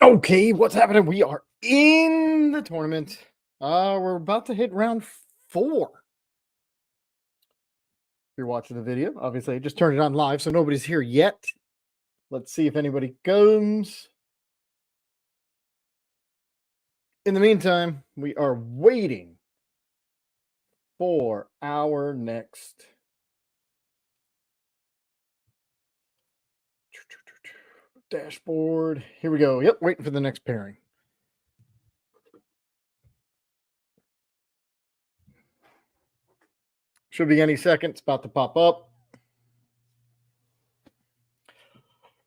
Okay, what's happening? We are in the tournament. We're about to hit round 4. If you're watching the video, obviously I just turned it on live, so nobody's here yet. Let's see if anybody comes. In the meantime, we are waiting for our next dashboard. Here we go. Yep, waiting for the next pairing. Should be any second. It's about to pop up.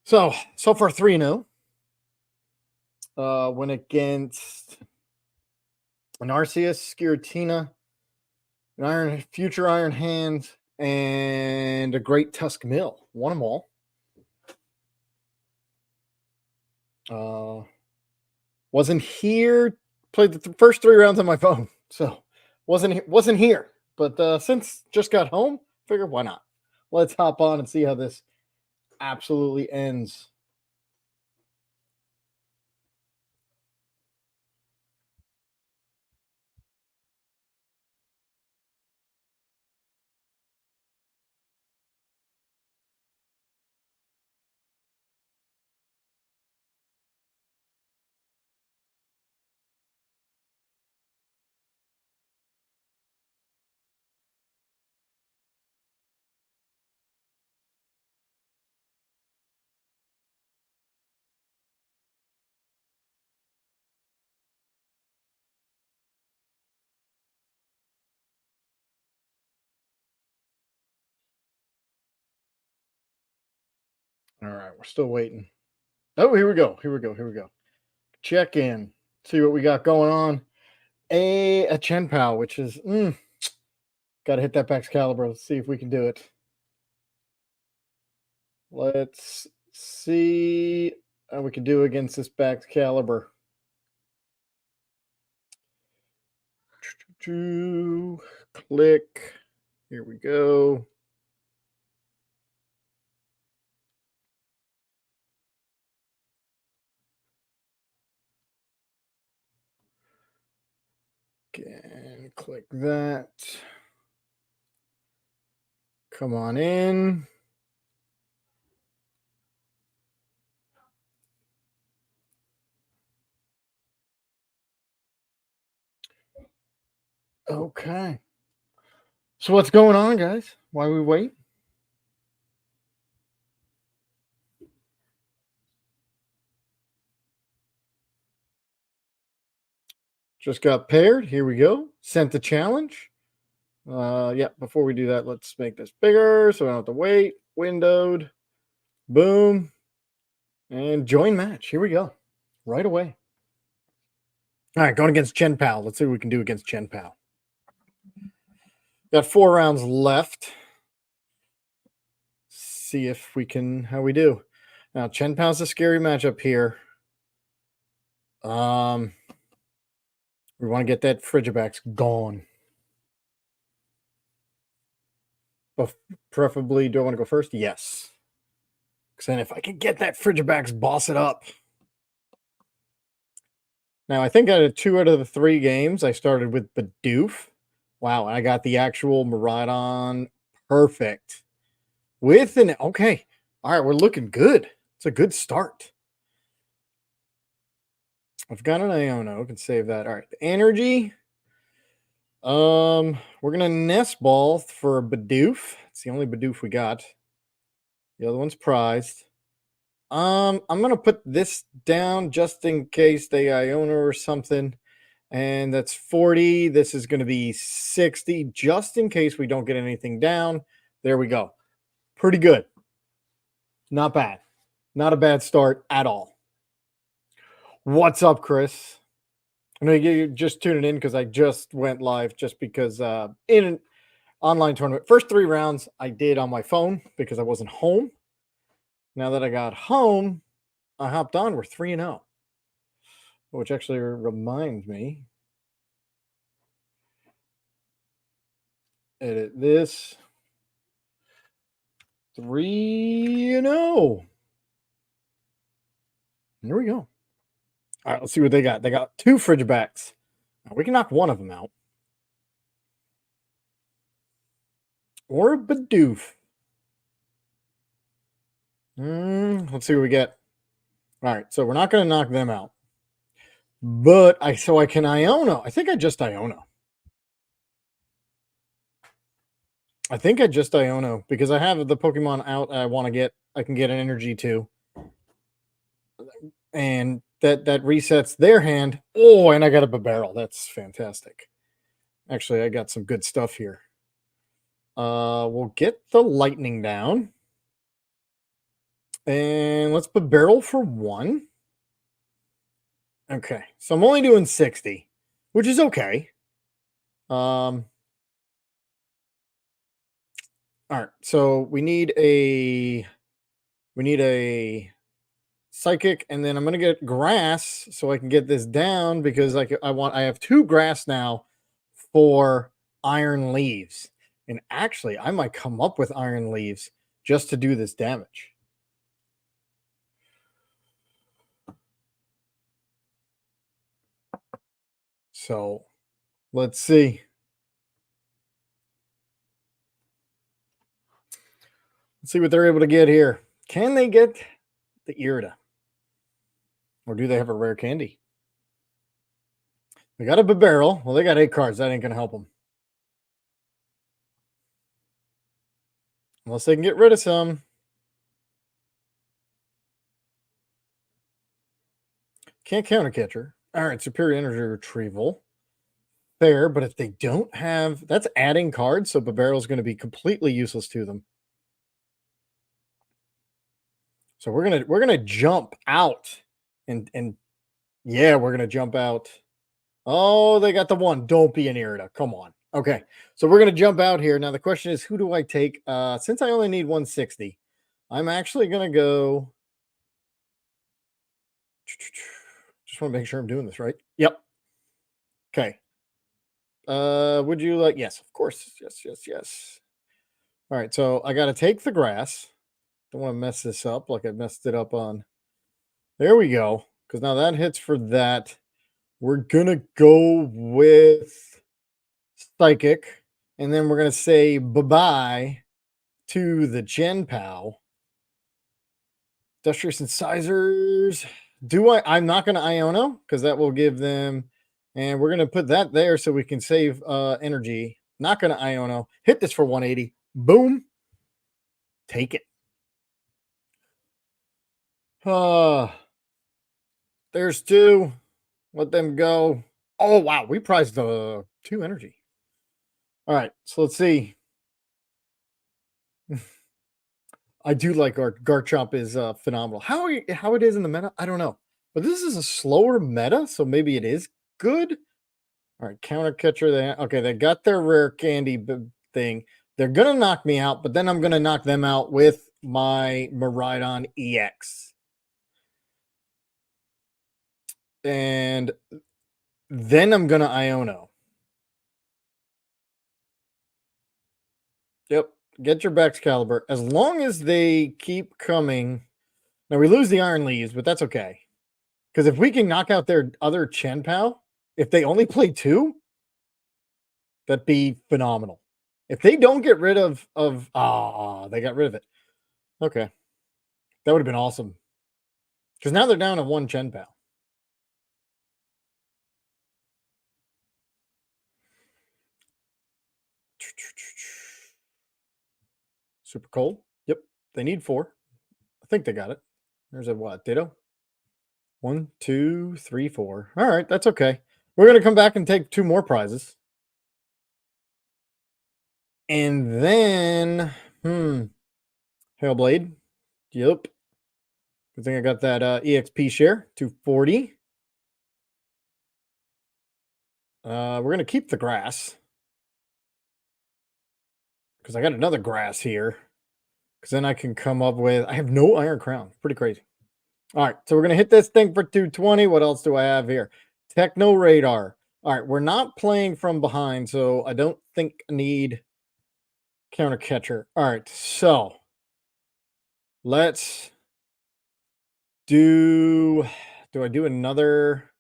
So far 3-0. Went against an Arceus, Skiratina, an Future Iron Hand, and a Great Tusk Mill. Won them all. Wasn't here. Played the first 3 rounds on my phone, so wasn't here. But since just got home, figured why not? Let's hop on and see how this absolutely ends. All right, we're still waiting. Oh, here we go. Check in. See what we got going on. A Chen Pao, which is got to hit that Excalibur. Let's see if we can do it. Let's see how we can do against this Excalibur. Click. Here we go. Again, click that. Come on in. Okay. So what's going on, guys? Why we wait? Just got paired. Here we go. Sent the challenge. Yeah, before we do that, let's make this bigger so I don't have to wait. Windowed. Boom. And join match. Here we go. Right away. All right, going against Chen Pao. Let's see what we can do against Chen Pao. Got 4 rounds left. See if we can, how we do. Now, Chen Pao's a scary matchup here. We want to get that Frigibax gone. But preferably, do I want to go first? Yes. Because then if I can get that Frigibax, boss it up. Now, I think out of 2 out of the 3 games, I started with Bidoof. Wow, I got the actual Miraidon perfect. With an, okay. All right, we're looking good. It's a good start. I've got an Iono. Can save that. All right, the energy. We're gonna nest ball for a Bidoof. It's the only Bidoof we got. The other one's prized. I'm gonna put this down just in case they Iono or something. And that's 40. This is going to be 60, just in case we don't get anything down. There we go. Pretty good. Not bad. Not a bad start at all. What's up, Chris? I know you're just tuning in because I just went live just because in an online tournament, first 3 rounds I did on my phone because I wasn't home. Now that I got home, I hopped on. We're 3-0, which actually reminds me. Edit this. 3-0. There we go. All right, let's see what they got. They got 2 Frigibax. We can knock one of them out. Or a Bidoof. Let's see what we get. All right, so we're not going to knock them out. But I can Iono. I think I just Iono. Because I have the Pokemon out I want to get. I can get an energy too. And that resets their hand. Oh, and I got a Barrel. That's fantastic. Actually, I got some good stuff here. We'll get the Lightning down. And let's Barrel for 1. Okay, so I'm only doing 60, which is okay. All right, so we need a Psychic, and then I'm gonna get Grass so I can get this down because I have 2 Grass now for Iron Leaves, and actually I might come up with Iron Leaves just to do this damage. So let's see. Let's see what they're able to get here. Can they get the Irida? Or do they have a rare candy? They got a Barrel. Well, they got 8 cards. That ain't going to help them. Unless they can get rid of some. Can't counter catcher. All right, Superior Energy Retrieval. Fair, but if they don't have... That's adding cards, so Barrel's going to be completely useless to them. So we're gonna jump out. And yeah, we're going to jump out. Oh, they got the 1. Don't be an Irida. Come on. Okay, so we're going to jump out here. Now, the question is, who do I take? Since I only need 160, I'm actually going to go... Just want to make sure I'm doing this right. Yep. Okay. Would you like... Yes, of course. Yes. All right, so I got to take the Grass. Don't want to mess this up like I messed it up on... There we go, because now that hits for that. We're going to go with Psychic, and then we're going to say bye-bye to the Gen Pal. Industrious Incisors. I'm not going to Iono, because that will give them... And we're going to put that there so we can save energy. Not going to Iono. Hit this for 180. Boom. Take it. There's 2. Let them go. Oh, wow. We prized the 2 energy. All right. So let's see. I do like Garchomp is phenomenal. How it is in the meta, I don't know. But this is a slower meta, so maybe it is good. All right, counter catcher. They got their rare candy thing. They're gonna knock me out, but then I'm gonna knock them out with my Miraidon EX. And then I'm gonna Iono. Yep, get your Baxcalibur. As long as they keep coming. Now we lose the Iron Leaves, but that's okay. Because if we can knock out their other Chen Pal, if they only play 2, that'd be phenomenal. If they don't get rid of they got rid of it. Okay. That would have been awesome. Because now they're down to 1 Chen Pal. Super cold. Yep. They need 4. I think they got it. There's a what? Ditto? 1, 2, 3, 4. All right. That's okay. We're going to come back and take 2 more prizes. And then, Hailblade. Yep. Good thing I got that EXP share, 240. We're going to keep the Grass. Because I got another Grass here. Because then I can come up with... I have no Iron Crown. Pretty crazy. All right, so we're going to hit this thing for 220. What else do I have here? Techno Radar. All right, we're not playing from behind, so I don't think I need counter catcher. All right, so let's do Do I do another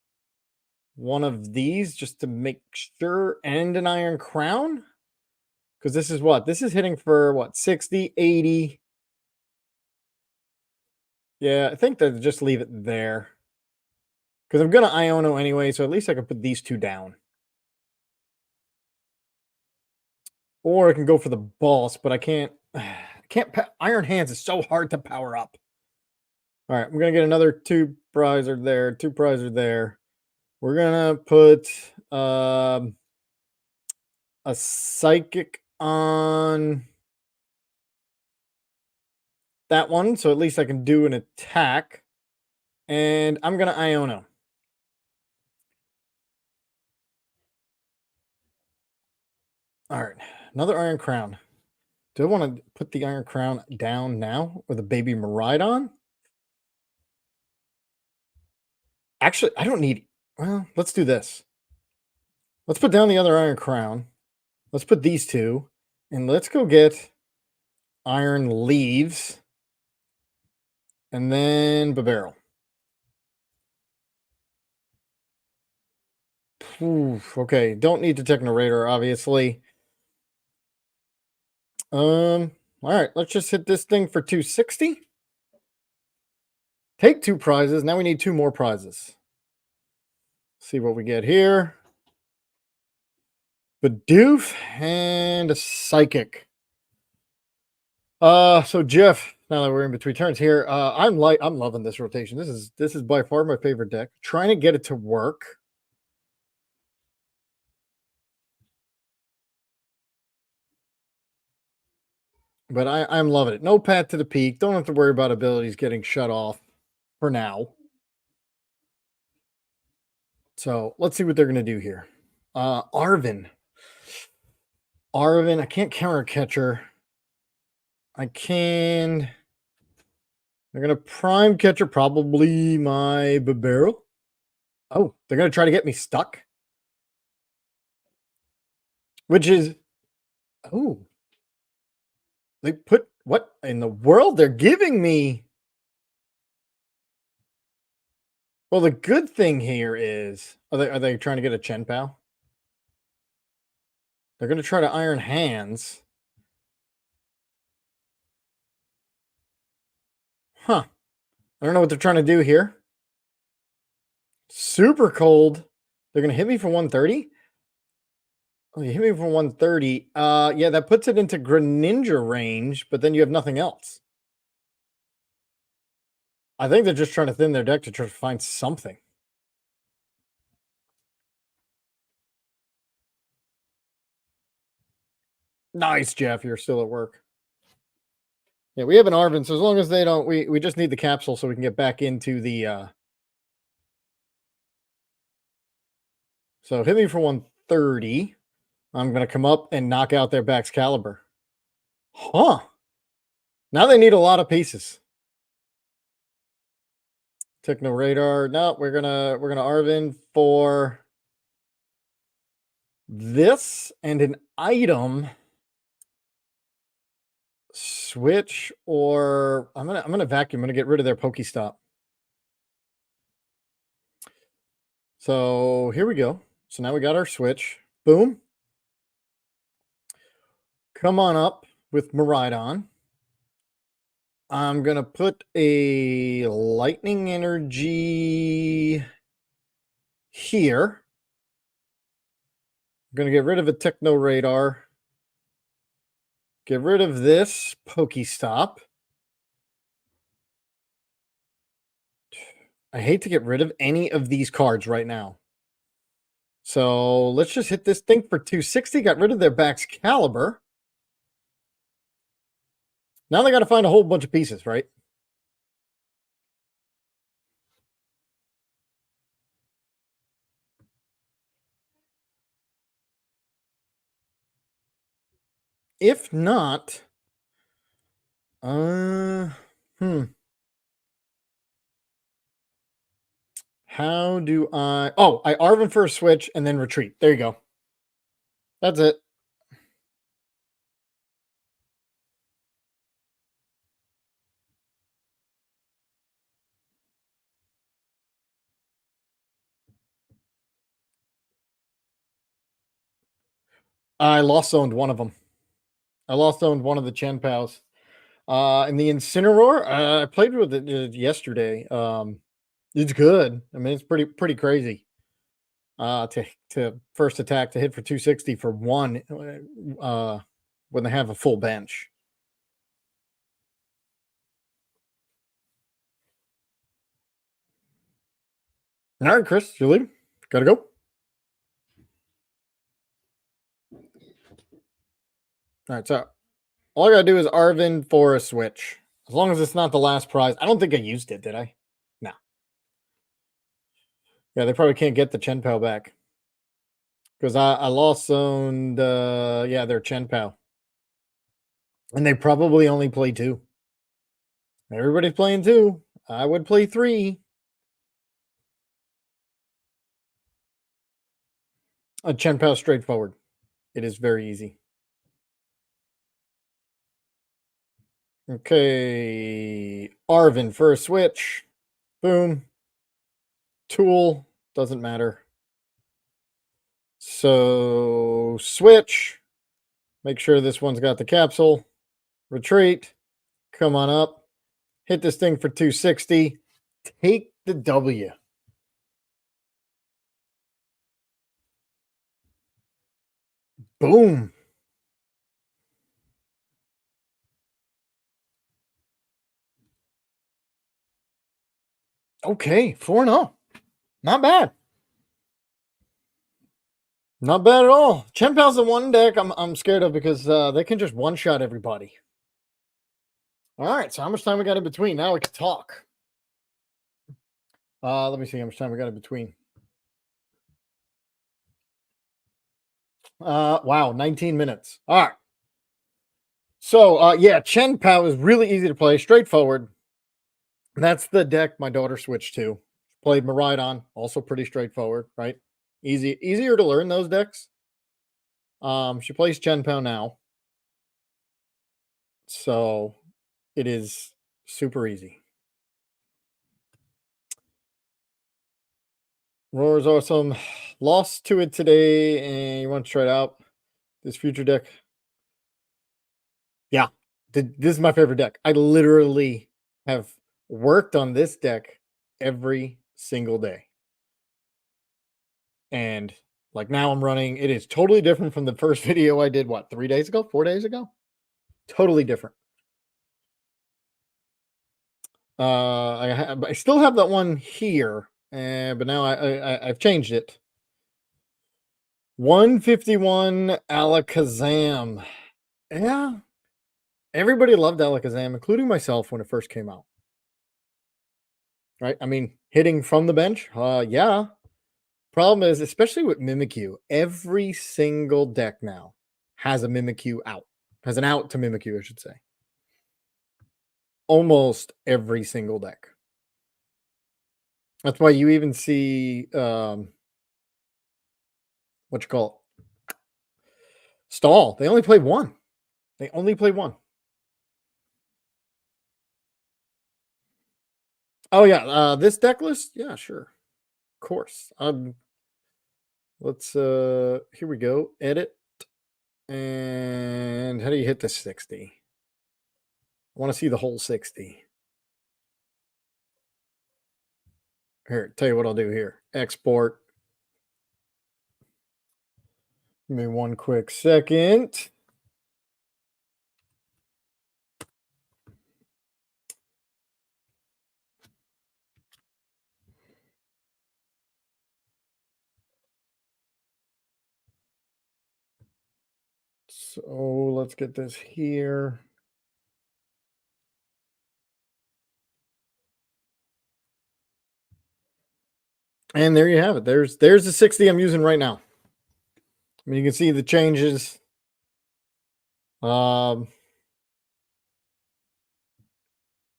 one of these just to make sure, and an Iron Crown? Because this is what? This is hitting for what? 60, 80. Yeah, I think that just leave it there. Because I'm going to Iono anyway, so at least I can put these two down. Or I can go for the boss, but I can't. Iron Hands is so hard to power up. All right, I'm going to get another 2 prizer there. 2 prizer there. We're going to put a Psychic on that one, so at least I can do an attack. And I'm going to Iono. All right, another Iron Crown. Do I want to put the Iron Crown down now with a baby Miraidon? Actually, I don't need... Well, let's do this. Let's put down the other Iron Crown. Let's put these two. And let's go get Iron Leaves. And then Barrel. Okay, don't need the Techno Raider, obviously. All right, let's just hit this thing for 260. Take 2 prizes. Now we need 2 more prizes. See what we get here. Bidoof and a Psychic. So Jeff, now that we're in between turns here, I'm loving this rotation. This is by far my favorite deck. Trying to get it to work. But I'm loving it. No Path to the Peak. Don't have to worry about abilities getting shut off for now. So let's see what they're going to do here. Arvin, I can't counter catcher. I can... They're going to prime catcher probably my Barrel. Oh, they're going to try to get me stuck. Which is... Oh. They put... What in the world? They're giving me... Well, the good thing here is... Are they trying to get a Chen Pao? They're going to try to Iron Hands. Huh. I don't know what they're trying to do here. Super cold. They're going to hit me for 130? Oh, you hit me for 130. Yeah, that puts it into Greninja range, but then you have nothing else. I think they're just trying to thin their deck to try to find something. Nice, Jeff. You're still at work. Yeah, we have an Arvin, so as long as they don't... We just need the capsule so we can get back into the... So hit me for 130. I'm going to come up and knock out their Baxcalibur. Huh. Now they need a lot of pieces. Techno Radar. No, we're gonna Arvin for this and an item. Switch, or I'm gonna vacuum. I'm gonna get rid of their Pokestop. So here we go. So now we got our switch. Boom. Come on up with Miraidon. I'm going to put a Lightning Energy here. I'm going to get rid of a Techno Radar. Get rid of this Pokestop. I hate to get rid of any of these cards right now. So let's just hit this thing for 260. Got rid of their Baxcalibur. Now they got to find a whole bunch of pieces, right? If not, how do I... Oh, I Arvin for a switch and then retreat. There you go. That's it. I lost owned one of them. I lost owned one of the Chen Pals. And the Incineroar, I played with it yesterday. It's good. I mean, it's pretty crazy. To first attack to hit for 260 for one, when they have a full bench. All right, Chris, you leave. Gotta go. All right, so all I gotta do is Arvin for a switch. As long as it's not the last prize. I don't think I used it, did I? No. Yeah, they probably can't get the Chen Pao back. Because I lost owned yeah, their Chen Pao. And they probably only play 2. Everybody's playing 2. I would play 3. A Chen Pao straightforward. It is very easy. Okay. Arvin for a switch. Boom. Tool. Doesn't matter. So switch. Make sure this one's got the capsule. Retreat. Come on up. Hit this thing for 260. Take the W. Boom. Okay, 4-0. Not bad. Not bad at all. Chen Pal's the one deck I'm scared of because they can just one-shot everybody. All right, so how much time we got in between? Now we can talk. Let me see how much time we got in between. Wow, 19 minutes. All right. So, yeah, Chen Pao is really easy to play, straightforward. That's the deck my daughter switched to. Played Miraidon, also pretty straightforward, right? Easier to learn those decks. She plays Chen Pao now. So it is super easy. Roar's awesome. Lost to it today, and you want to try it out? This future deck. Yeah, this is my favorite deck. I literally have worked on this deck every single day. And like now I'm running, it is totally different from the first video I did, what, 3 days ago, 4 days ago? Totally different. I still have that one here, but now I've changed it. 151 Alakazam. Yeah, everybody loved Alakazam, including myself when it first came out. Right? I mean, hitting from the bench, yeah. Problem is, especially with Mimikyu, every single deck now has a Mimikyu out. Has an out to Mimikyu, I should say. Almost every single deck. That's why you even see what you call it? Stall. They only play one. They only play one. Oh yeah, this deck list? Yeah, sure. Of course. Let's here we go. Edit. And how do you hit the 60? I want to see the whole 60. Here, tell you what I'll do here. Export. Give me one quick second. So let's get this here. And there you have it. There's the 60 I'm using right now. I mean, you can see the changes. From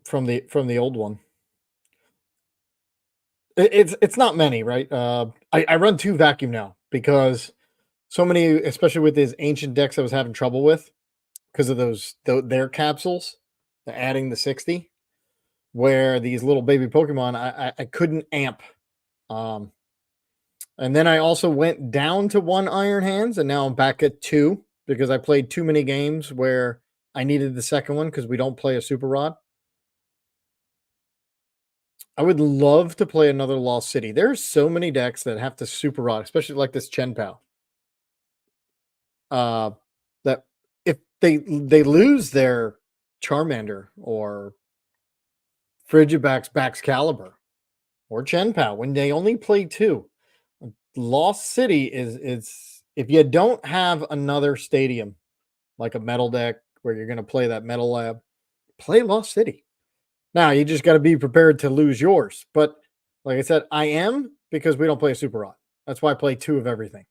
the old one. It's not many, right? I run 2 vacuum now because so many, especially with these ancient decks I was having trouble with because of their capsules, adding the 60, where these little baby Pokemon I couldn't amp And then I also went down to 1 Iron Hands, and now I'm back at 2 because I played too many games where I needed the second one because we don't play a Super Rod. I would love to play another Lost City. There's so many decks that have to Super Rod, especially like this Chen Pao. That if they lose their Charmander or Frigibax Baxcalibur or Chen Pao when they only play 2. Lost City is if you don't have another stadium like a metal deck where you're going to play that metal lab, play Lost City. Now you just got to be prepared to lose yours. But like I said, I am because we don't play a Super Rod. That's why I play 2 of everything.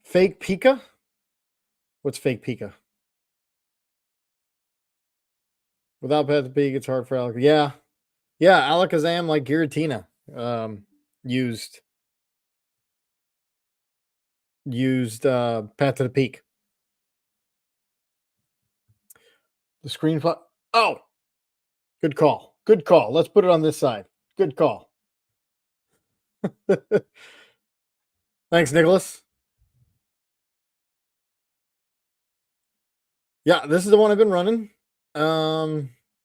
Fake Pika? What's fake Pika? Without Pet the Peak, it's hard for Alakazam. Yeah. Yeah, Alakazam like Giratina used Path to the Peak. The screen oh, good call. Good call. Let's put it on this side. Good call. Thanks, Nicholas. Yeah, this is the one I've been running.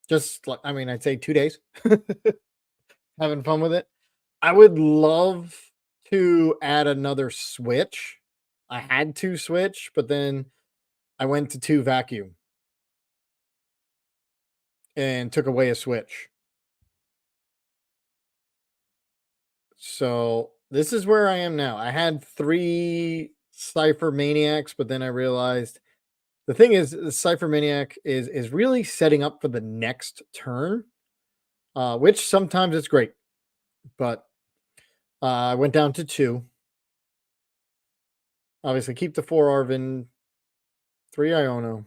Just like I'd say 2 days. Having fun with it. I would love to add another switch. I had to switch, but then I went to 2 vacuum and took away a switch. So this is where I am now. I had 3 Cypher Maniacs, but then I realized the thing is the Cypher Maniac is really setting up for the next turn, which sometimes it's great. But I went down to 2. Obviously, keep the 4 Arvin, 3 Iono.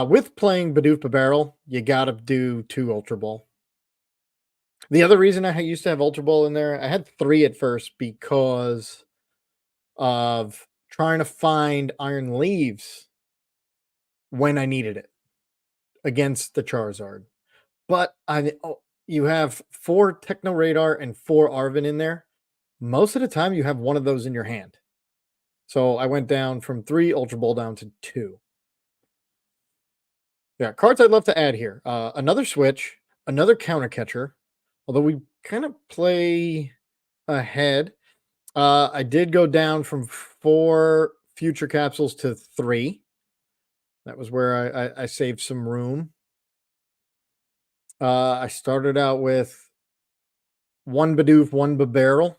With playing Bidoof Barrel, you gotta do 2 Ultra Ball. The other reason I used to have Ultra Ball in there, I had 3 at first because of trying to find Iron Leaves when I needed it against the Charizard. But you have 4 Techno Radar and 4 Arvin in there. Most of the time, you have one of those in your hand. So I went down from 3 Ultra Ball down to 2. Yeah, cards I'd love to add here. Another switch, another counter catcher. Although we kind of play ahead. I did go down from 4 future capsules to 3. That was where I saved some room. I started out with 1 Bidoof, 1 Barrel.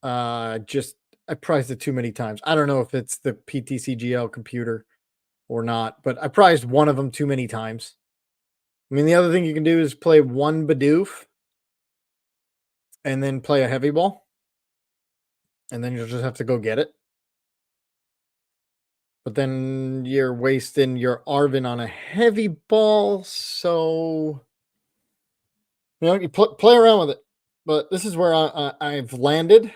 I priced it too many times. I don't know if it's the PTCGL computer or not, but I prized one of them too many times. I mean, the other thing you can do is play 1 Bidoof and then play a heavy ball. And then you'll just have to go get it. But then you're wasting your Arvin on a heavy ball. So, you play around with it. But this is where I've landed.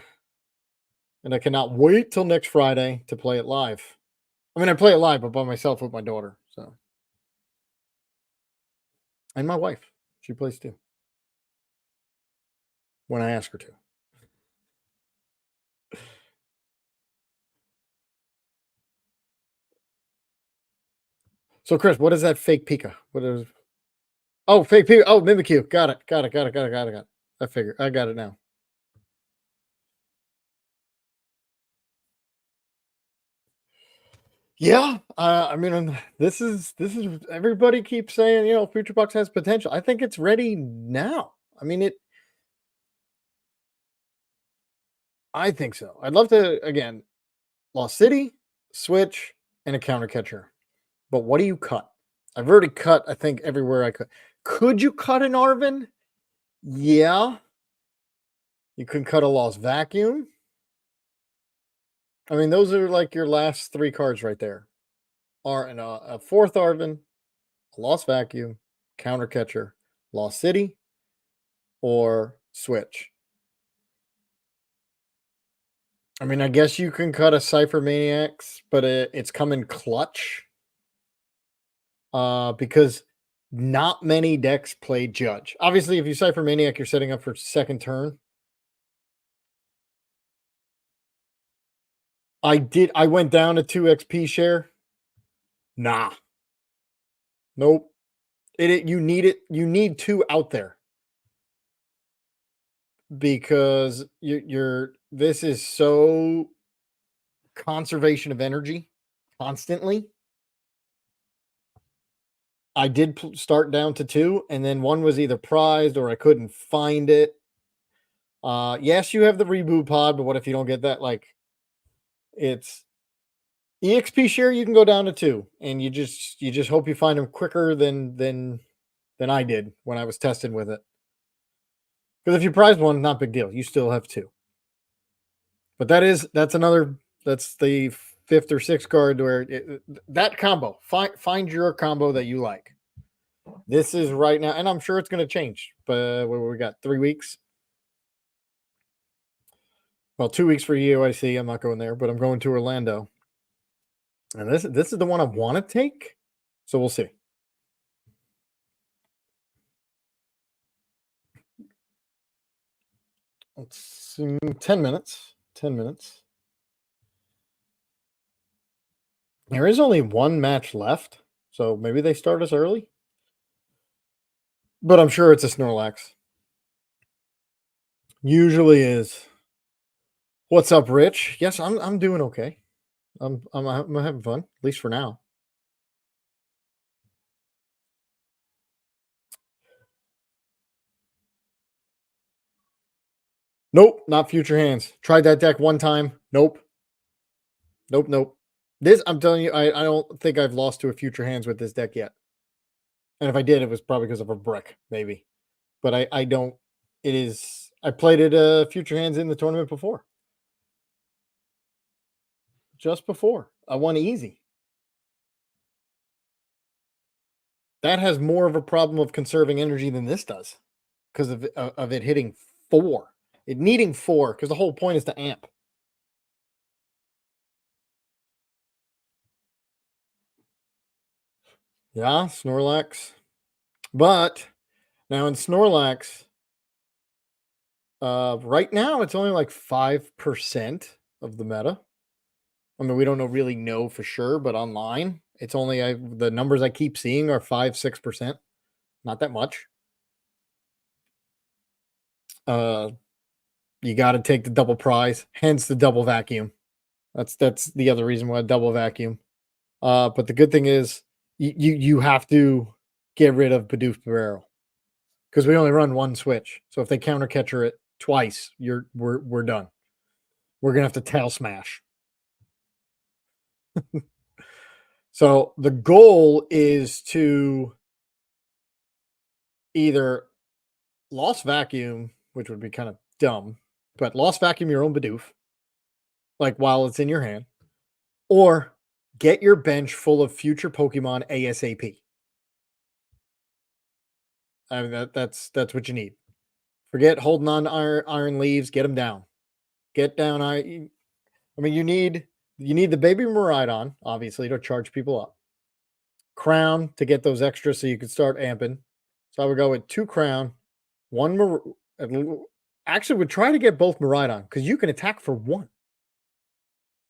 And I cannot wait till next Friday to play it live. I mean, I play it live, but by myself with my daughter. So, and my wife. She plays too. When I ask her to. So, Chris, what is that fake Pika? What is? Oh, fake Pika. Oh, Mimikyu. Got it. Got it. I figured. I got it now. Yeah, this is everybody keeps saying, Future Box has potential. I think it's ready now. I think so. I'd love to again, Lost City, Switch, and a counter catcher. But what do you cut? I've already cut, I think, everywhere I could. Could you cut an Arvin? Yeah. You can cut a Lost Vacuum. I mean, those are like your last 3 cards right there. A 4th Arvin, a Lost Vacuum, counter catcher, Lost City, or Switch. I mean, I guess you can cut a Cypher Maniacs, but it's coming clutch. Because not many decks play Judge. Obviously, if you Cypher Maniac, you're setting up for second turn. I went down to 2 XP share. Nah. Nope. You need it. You need 2 out there. Because you're this is so conservation of energy constantly. I did start down to 2, and then one was either prized or I couldn't find it. Yes, you have the reboot pod, but what if you don't get that? Like, it's EXP share. You can go down to 2, and you just hope you find them quicker than I did when I was testing with it. Because if you prize one, not big deal. You still have 2. But that's the 5th or 6th card where that combo. Find your combo that you like. This is right now, and I'm sure it's going to change. But we got 3 weeks. Well, 2 weeks for UIC. I'm not going there, but I'm going to Orlando. And this is the one I want to take. So we'll see. Let's see, 10 minutes. 10 minutes. There is only one match left, so maybe they start us early. But I'm sure it's a Snorlax. Usually is. What's up, Rich? Yes, I'm doing okay. I'm having fun, at least for now. Nope, not Future Hands. Tried that deck one time. Nope. Nope. This, I'm telling you, I don't think I've lost to a Future Hands with this deck yet. And if I did, it was probably because of a brick, maybe. But I don't. It is. I played it Future Hands in the tournament before. Just before. I won easy. That has more of a problem of conserving energy than this does because of it hitting 4. It needing 4 because the whole point is to amp. Yeah, Snorlax. But now in Snorlax, right now it's only like 5% of the meta. I mean, we don't really know for sure, but online it's only the numbers I keep seeing are 5-6%. Not that much. You got to take the double prize, hence the double vacuum. That's the other reason why double vacuum. But the good thing is you have to get rid of Bidoof Barrel because we only run one switch. So if they counter catcher it twice, we're done. We're gonna have to tail smash. So the goal is to either lost vacuum, which would be kind of dumb, but lost vacuum your own Bidoof, like while it's in your hand, or get your bench full of future Pokemon ASAP. I mean, that's what you need. Forget holding on to iron leaves. Get them down. Get down. I mean, you need the baby Miraidon, obviously, to charge people up. Crown to get those extras so you can start amping. So I would go with 2 crown, 1 actually would try to get both Miraidon because you can attack for 1.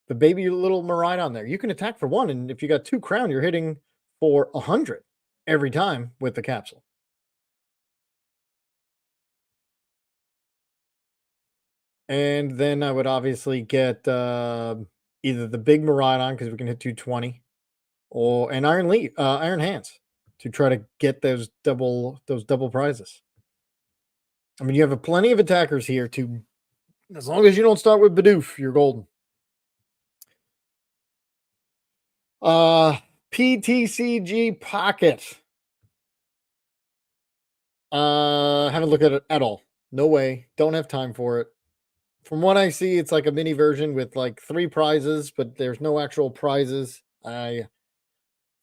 The baby little Miraidon there, you can attack for 1, and if you got 2 crown, you're hitting for 100 every time with the capsule. And then I would obviously get either the big Miraidon because we can hit 220, or an Iron Hands to try to get those double prizes. I mean, you have plenty of attackers here to, as long as you don't start with Bidoof, you're golden. PTCG Pocket. Haven't looked at it at all. No way. Don't have time for it. From what I see, it's like a mini version with like 3 prizes, but there's no actual prizes. From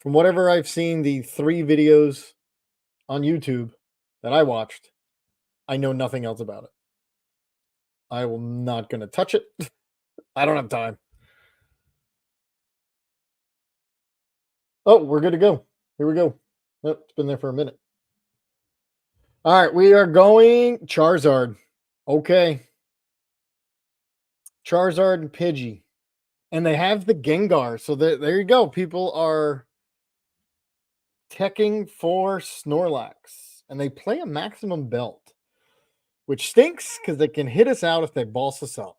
whatever I've seen, the 3 videos on YouTube that I watched, I know nothing else about it. I will not going to touch it. I don't have time. Oh, we're good to go. Here we go. Oh, it's been there for a minute. All right, we are going Charizard. Okay. Charizard and Pidgey. And they have the Gengar. So there you go. People are teching for Snorlax. And they play a maximum belt, which stinks because they can hit us out if they boss us up.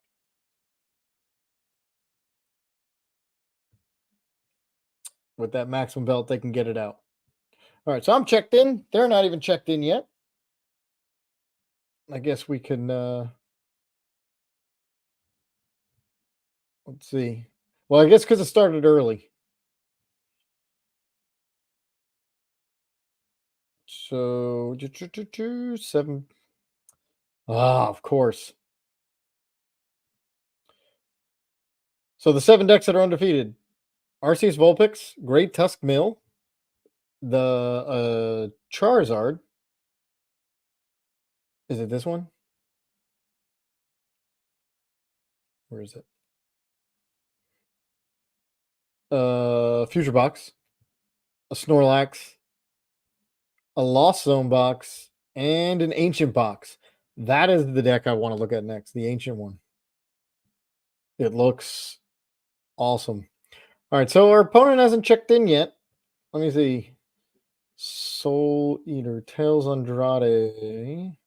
With that maximum belt, they can get it out. All right, so I'm checked in. They're not even checked in yet. I guess we can let's see. Well, I guess because it started early. So 7. Ah, of course. So the 7 decks that are undefeated: Arceus Vulpix, Great Tusk Mill, the Charizard. Is it this one? Where is it? Future Box, a Snorlax, a Lost Zone box, and an Ancient box. That is the deck I want to look at next, the Ancient one. It looks awesome. All right, so our opponent hasn't checked in yet. Let me see. Soul Eater, Tails Andrade.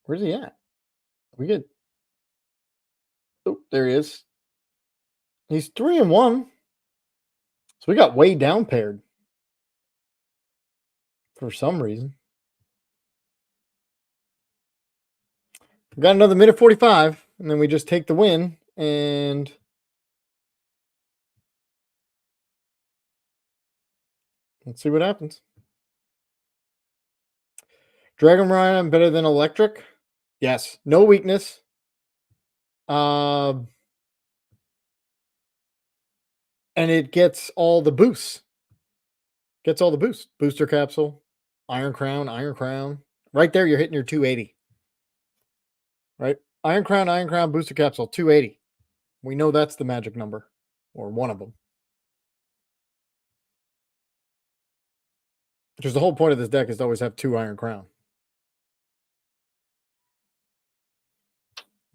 Where's he at? We get. Oh, there he is. He's 3-1. So we got way down paired for some reason. We got another minute 45, and then we just take the win. And let's see what happens. Dragon Ryan better than Electric? Yes. No weakness. And it gets all the boosts. Gets all the boosts. Booster Capsule, Iron Crown. Right there, you're hitting your 280. Right? Iron Crown, Booster Capsule, 280. We know that's the magic number, or one of them. Because the whole point of this deck is to always have 2 Iron Crown.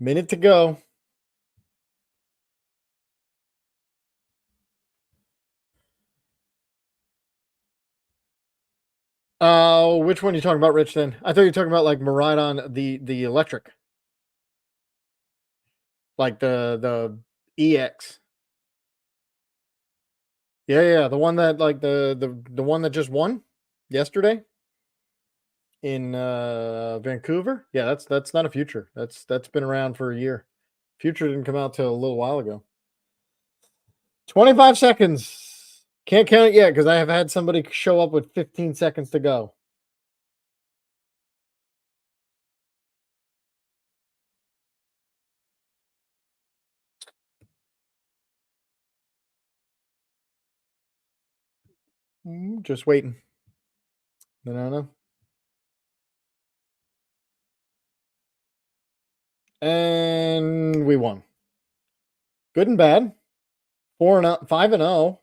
Minute to go. Which one are you talking about, Rich? Then I thought you were talking about like Miraidon, the electric, like the EX. Yeah, the one that like the one that just won yesterday in Vancouver. Yeah, that's not a future. That's been around for a year. Future didn't come out till a little while ago. 25 seconds. Can't count it yet because I have had somebody show up with 15 seconds to go. Just waiting. No. And we won. Good and bad. 5-0.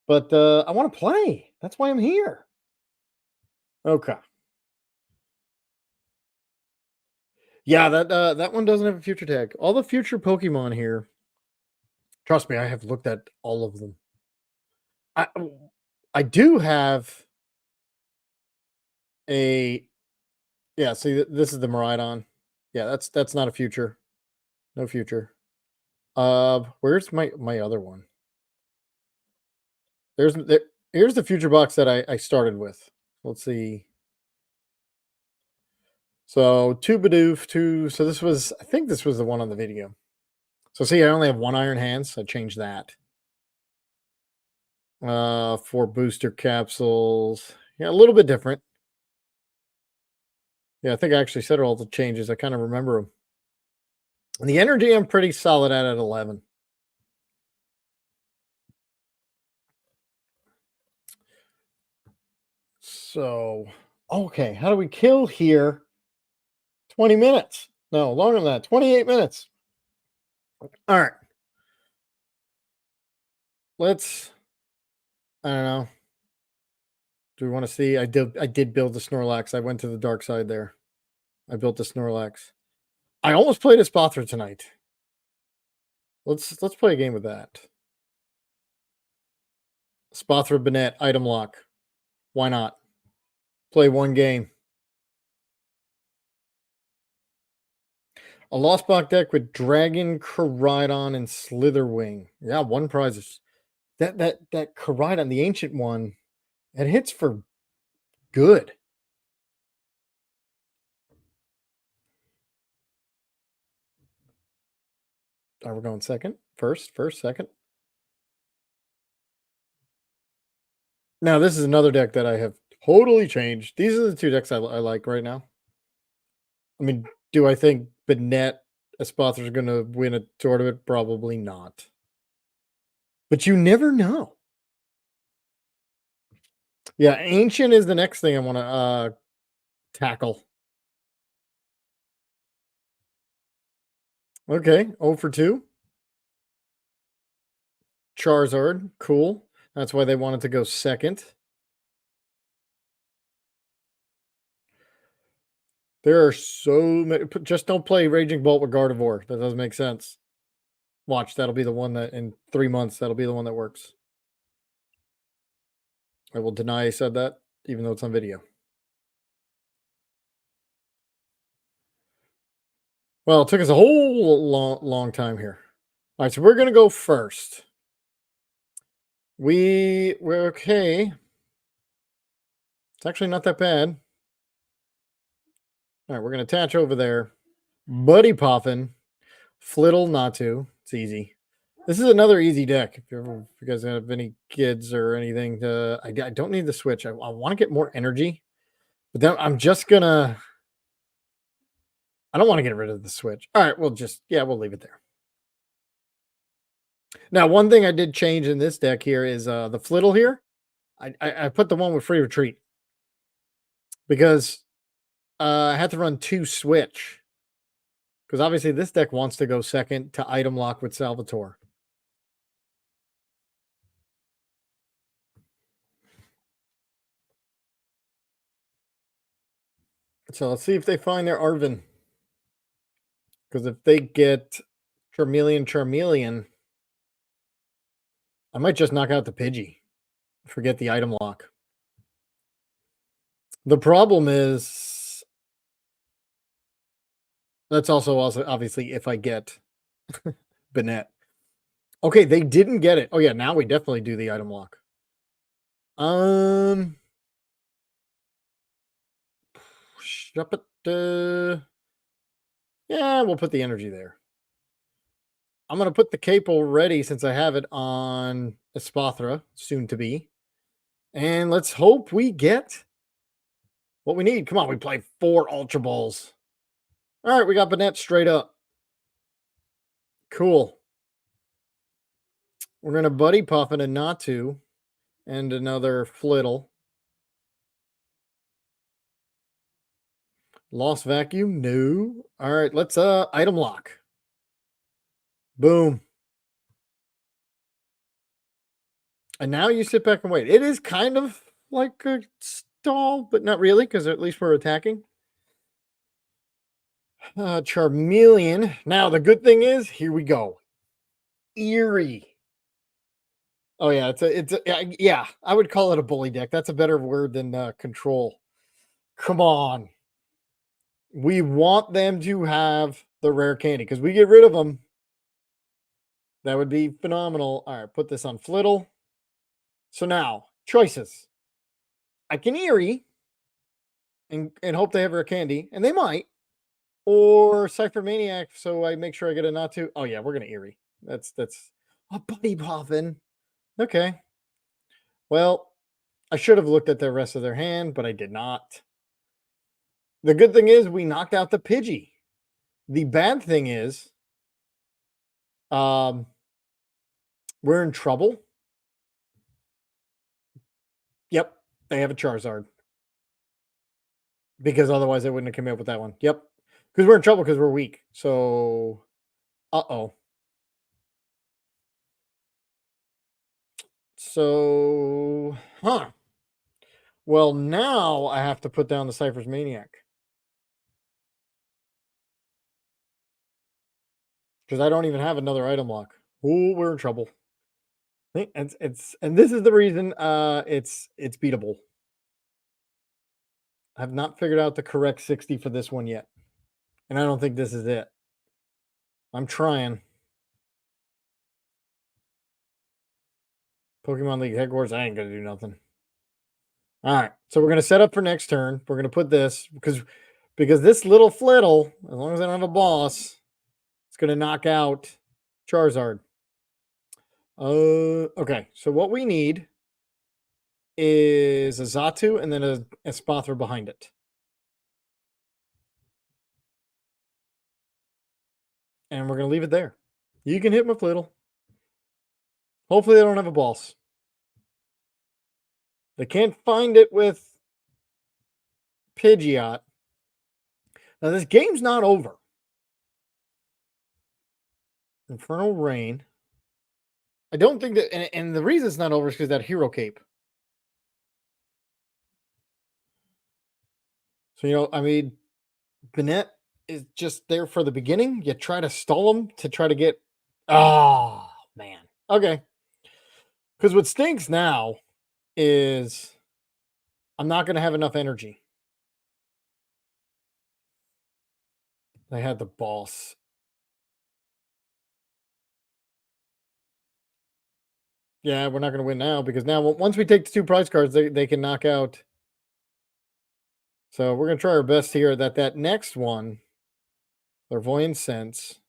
But I want to play. That's why I'm here. Okay. Yeah, that one doesn't have a future tag. All the future Pokemon here. Trust me, I have looked at all of them. I do have a yeah. See, this is the Miraidon. Yeah, that's not a future. No future. Where's my other one? Here's the future box that I started with. Let's see. So 2 Bidoof, 2. So I think this was the one on the video. So see, I only have 1 Iron Hands. So I changed that. 4 booster capsules. Yeah, a little bit different. Yeah, I think I actually said all the changes. I kind of remember them. And the energy I'm pretty solid at 11. So, okay, how do we kill here? 20 minutes. No, longer than that. 28 minutes. All right. Let's, I don't know. Do we want to see? I did build the Snorlax. I went to the dark side there. I built the Snorlax. I almost played a Spothra tonight. Let's play a game with that. Spothra Bennett item lock. Why not? Play one game. A Lost Box deck with Dragon, Koraidon, and Slitherwing. Yeah, one prize is that Koraidon, the ancient one, it hits for good. Are we going second? First, second? Now, this is another deck that I have totally changed. These are the two decks I like right now. I mean, do I think Bennett Espothra is going to win a tournament? Probably not. But you never know. Yeah, Ancient is the next thing I want to tackle. Okay, 0 for 2. Charizard, cool. That's why they wanted to go second. There are so many. Just don't play Raging Bolt with Gardevoir. That doesn't make sense. Watch, that'll be the one that in 3 months, that'll be the one that works. I will deny I said that, even though it's on video. Well, it took us a whole long time here. All right, so we're going to go first. We're okay. It's actually not that bad. All right, we're going to attach over there. Buddy Poffin, Flittle, Natu. It's easy. This is another easy deck. If you guys have any kids or anything, I don't need the switch. I want to get more energy, but then I'm just gonna. I don't want to get rid of the switch. All right, we'll leave it there. Now, one thing I did change in this deck here is the Flittle here. I put the one with free retreat because I had to run 2 switch because obviously this deck wants to go second to item lock with Salvatore. So let's see if they find their Arvin. Because if they get Charmeleon, I might just knock out the Pidgey. Forget the item lock. The problem is that's also obviously if I get Bennett. Okay, they didn't get it. Oh yeah, now we definitely do the item lock. Yeah, we'll put the energy there. I'm going to put the cape already since I have it on Espathra, soon to be. And let's hope we get what we need. Come on, we play 4 Ultra Balls. All right, we got Bennett straight up. Cool. We're going to Buddy Puffin and Natu and another Flittle. Lost Vacuum? No. All right, let's item lock. Boom. And now you sit back and wait. It is kind of like a stall, but not really, because at least we're attacking. Charmeleon. Now, the good thing is, here we go. Eerie. Oh, yeah, yeah, I would call it a bully deck. That's a better word than control. Come on. We want them to have the rare candy, because we get rid of them. That would be phenomenal. All right, put this on Flittle. So now, choices. I can Eerie and hope they have rare candy, and they might. Or Cypher Maniac, so I make sure I get a Natu. Oh, yeah, we're going to Eerie. That's a Buddy Poffin. Okay. Well, I should have looked at the rest of their hand, but I did not. The good thing is we knocked out the Pidgey. The bad thing is we're in trouble. Yep, they have a Charizard. Because otherwise they wouldn't have come up with that one. Yep. Because we're in trouble because we're weak. So, uh-oh. So, huh. Well, now I have to put down the Cypher's Maniac. Because I don't even have another item lock. Oh, we're in trouble. And this is the reason it's beatable. I have not figured out the correct 60 for this one yet. And I don't think this is it. I'm trying. Pokemon League headquarters, I ain't gonna do nothing. All right, so we're gonna set up for next turn. We're gonna put this because this little flittle, as long as I don't have a boss, it's gonna knock out Charizard. Okay. So what we need is a Xatu and then a Espathra behind it. And we're gonna leave it there. You can hit my flittle. Hopefully they don't have a boss. They can't find it with Pidgeot. Now this game's not over. Infernal Rain. I don't think that, and the reason it's not over is because that Hero Cape. So, I mean, Bennett is just there for the beginning. You try to stall him to try to get. Oh, man. Okay. Because what stinks now is I'm not going to have enough energy. They had the boss. Yeah, we're not going to win now because now once we take the 2 prize cards, they can knock out. So we're going to try our best here that next one, Clairvoyant Sense.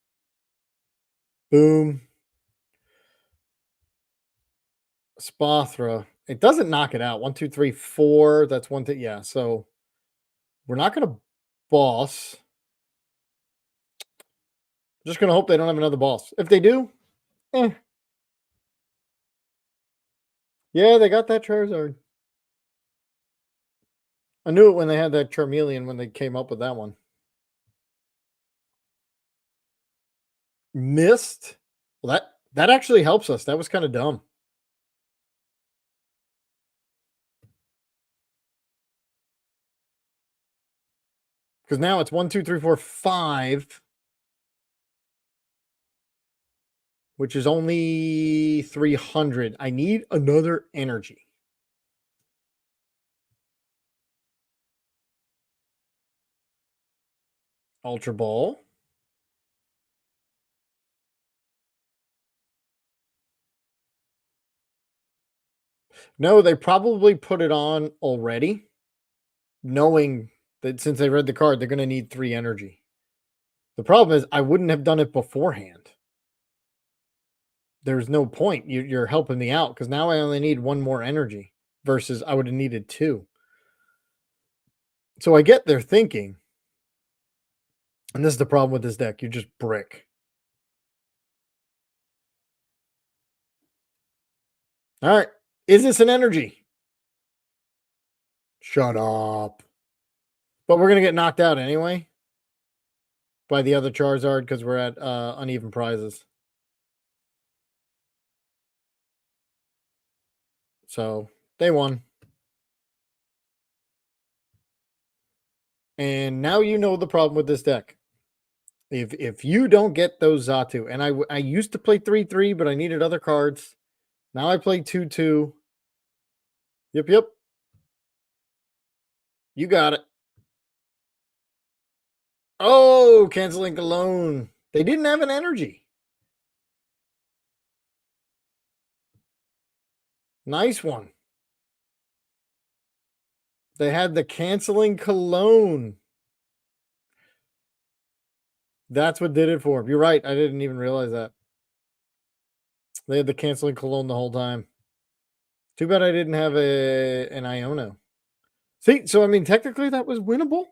Boom. Spathra. It doesn't knock it out. 1, 2, 3, 4. That's one thing. Yeah. So we're not going to boss. Just going to hope they don't have another boss. If they do, yeah, they got that Charizard. I knew it when they had that Charmeleon when they came up with that one. Missed. Well, that actually helps us. That was kind of dumb. Because now it's 1, 2, 3, 4, 5. Which is only 300. I need another energy. Ultra Ball. No, they probably put it on already, knowing that since they read the card, they're going to need 3 energy. The problem is I wouldn't have done it beforehand. There's no point. You're helping me out because now I only need 1 more energy versus I would have needed 2. So I get their thinking. And this is the problem with this deck. You just brick. All right. Is this an energy? Shut up. But we're going to get knocked out anyway by the other Charizard because we're at uneven prizes. So they won. And now you know the problem with this deck. If you don't get those Xatu, and I used to play 3-3, but I needed other cards. Now I play 2-2. Yep. You got it. Oh, canceling Cologne. They didn't have an energy. Nice one. They had the canceling Cologne. That's what did it for him. You're right. I didn't even realize that. They had the canceling Cologne the whole time. Too bad I didn't have an Iono. See, so I mean, technically that was winnable.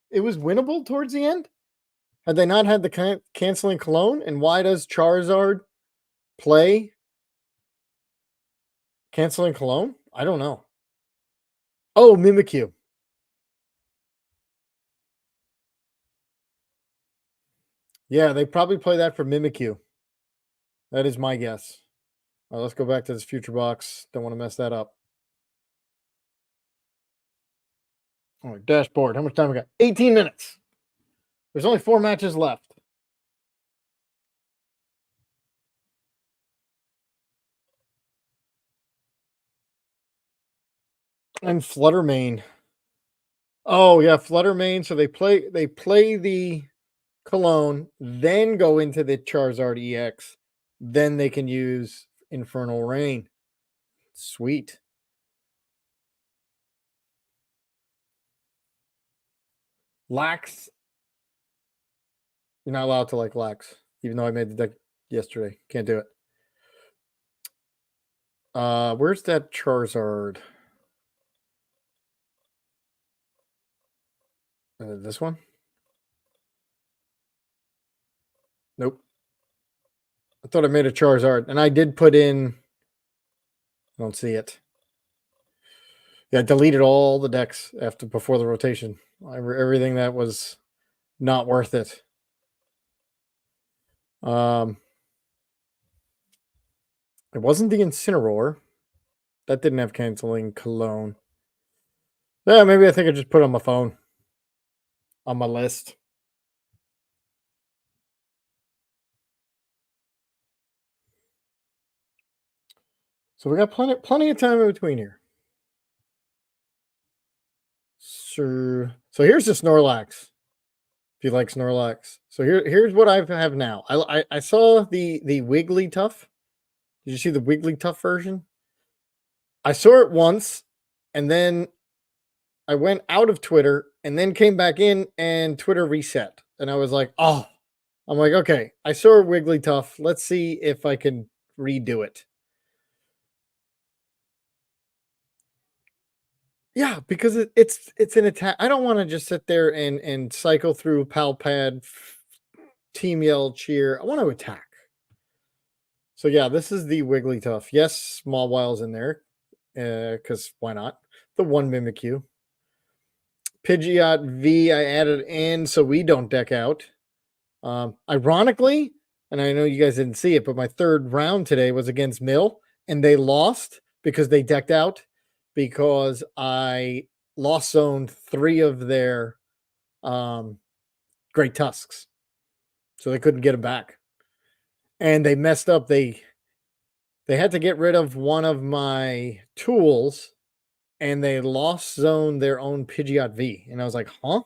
It was winnable towards the end. Had they not had the canceling Cologne, and why does Charizard play canceling Cologne? I don't know. Oh, Mimikyu. Yeah, they probably play that for Mimikyu. That is my guess. All right, let's go back to this future box. Don't want to mess that up. All right, dashboard. How much time we got? 18 minutes. There's only 4 matches left. And Fluttermane. Oh yeah, Fluttermane. So they play the Cologne, then go into the Charizard EX, then they can use Infernal Rain. Sweet. Lax. You're not allowed to like Lax, even though I made the deck yesterday. Can't do it. Where's that Charizard? This one? Nope. I thought I made a Charizard, and I did put in. I don't see it. Yeah, I deleted all the decks before the rotation. Everything that was not worth it. It wasn't the Incineroar. That didn't have canceling Cologne. Yeah, maybe I think I just put it on my phone. On my list. So we got plenty of time in between here. So here's the Snorlax. If you like Snorlax. So here's what I have now. I saw the Wigglytuff. Did you see the Wigglytuff version? I saw it once, and then I went out of Twitter and then came back in, and Twitter reset. And I was like, oh, I'm like, okay, I saw Wigglytuff. Let's see if I can redo it. Yeah, because it's an attack. I don't want to just sit there and cycle through Palpad, Team Yell, Cheer. I want to attack. So yeah, this is the Wigglytuff. Yes, Smallwile's in there, because why not? The one Mimikyu. Pidgeot V I added in so we don't deck out. Ironically, and I know you guys didn't see it, but my third round today was against Mill, and they lost because they decked out because I lost zoned 3 of their Great Tusks. So they couldn't get them back. And they messed up. They had to get rid of one of my tools, and they lost zone their own Pidgeot V. And I was like, huh?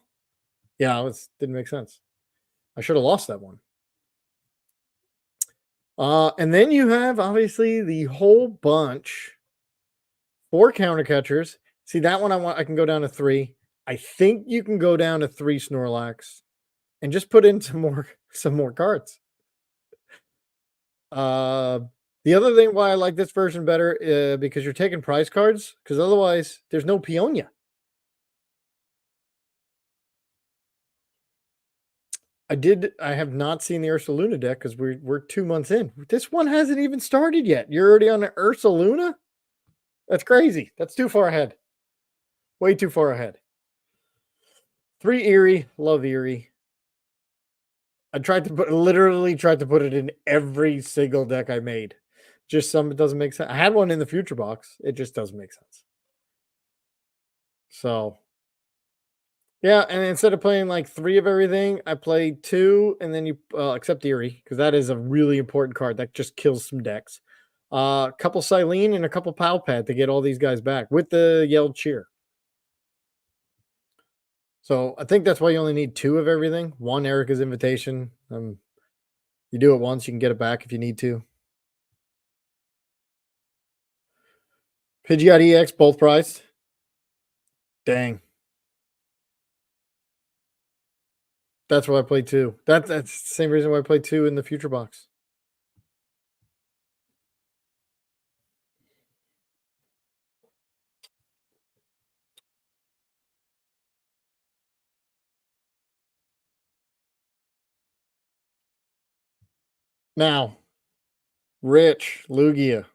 Yeah, didn't make sense. I should have lost that one. And then you have obviously the whole bunch. 4 counter catchers. See that one I can go down to 3. I think you can go down to 3 Snorlax and just put in some more cards. The other thing why I like this version better because you're taking prize cards, because otherwise there's no Peonia. I have not seen the Ursaluna deck because we're 2 months in. This one hasn't even started yet. You're already on the Ursaluna? That's crazy. That's too far ahead. Way too far ahead. 3 Eerie. Love Eerie. I literally tried to put it in every single deck I made. Just some it doesn't make sense. I had one in the future box. It just doesn't make sense. So yeah, and instead of playing like 3 of everything, I played 2, and then you except Eerie, because that is a really important card that just kills some decks. A couple Silene and a couple Palpad to get all these guys back with the Yelled Cheer. So I think that's why you only need 2 of everything. 1 Erica's Invitation. You do it once, you can get it back if you need to. Pidgeot EX, both priced. Dang. That's why I played 2. That's the same reason why I played 2 in the future box. Now, Rich Lugia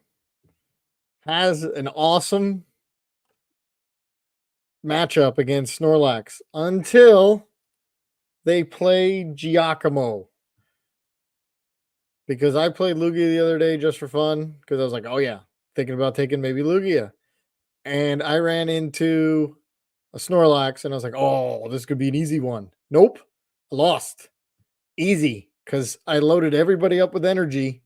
has an awesome matchup against Snorlax until they play Giacomo. because I played Lugia the other day just for fun because I was like, oh yeah, thinking about taking maybe Lugia. And I ran into a Snorlax and I was like, oh, this could be an easy one. Nope. I lost. Easy. Because I loaded everybody up with energy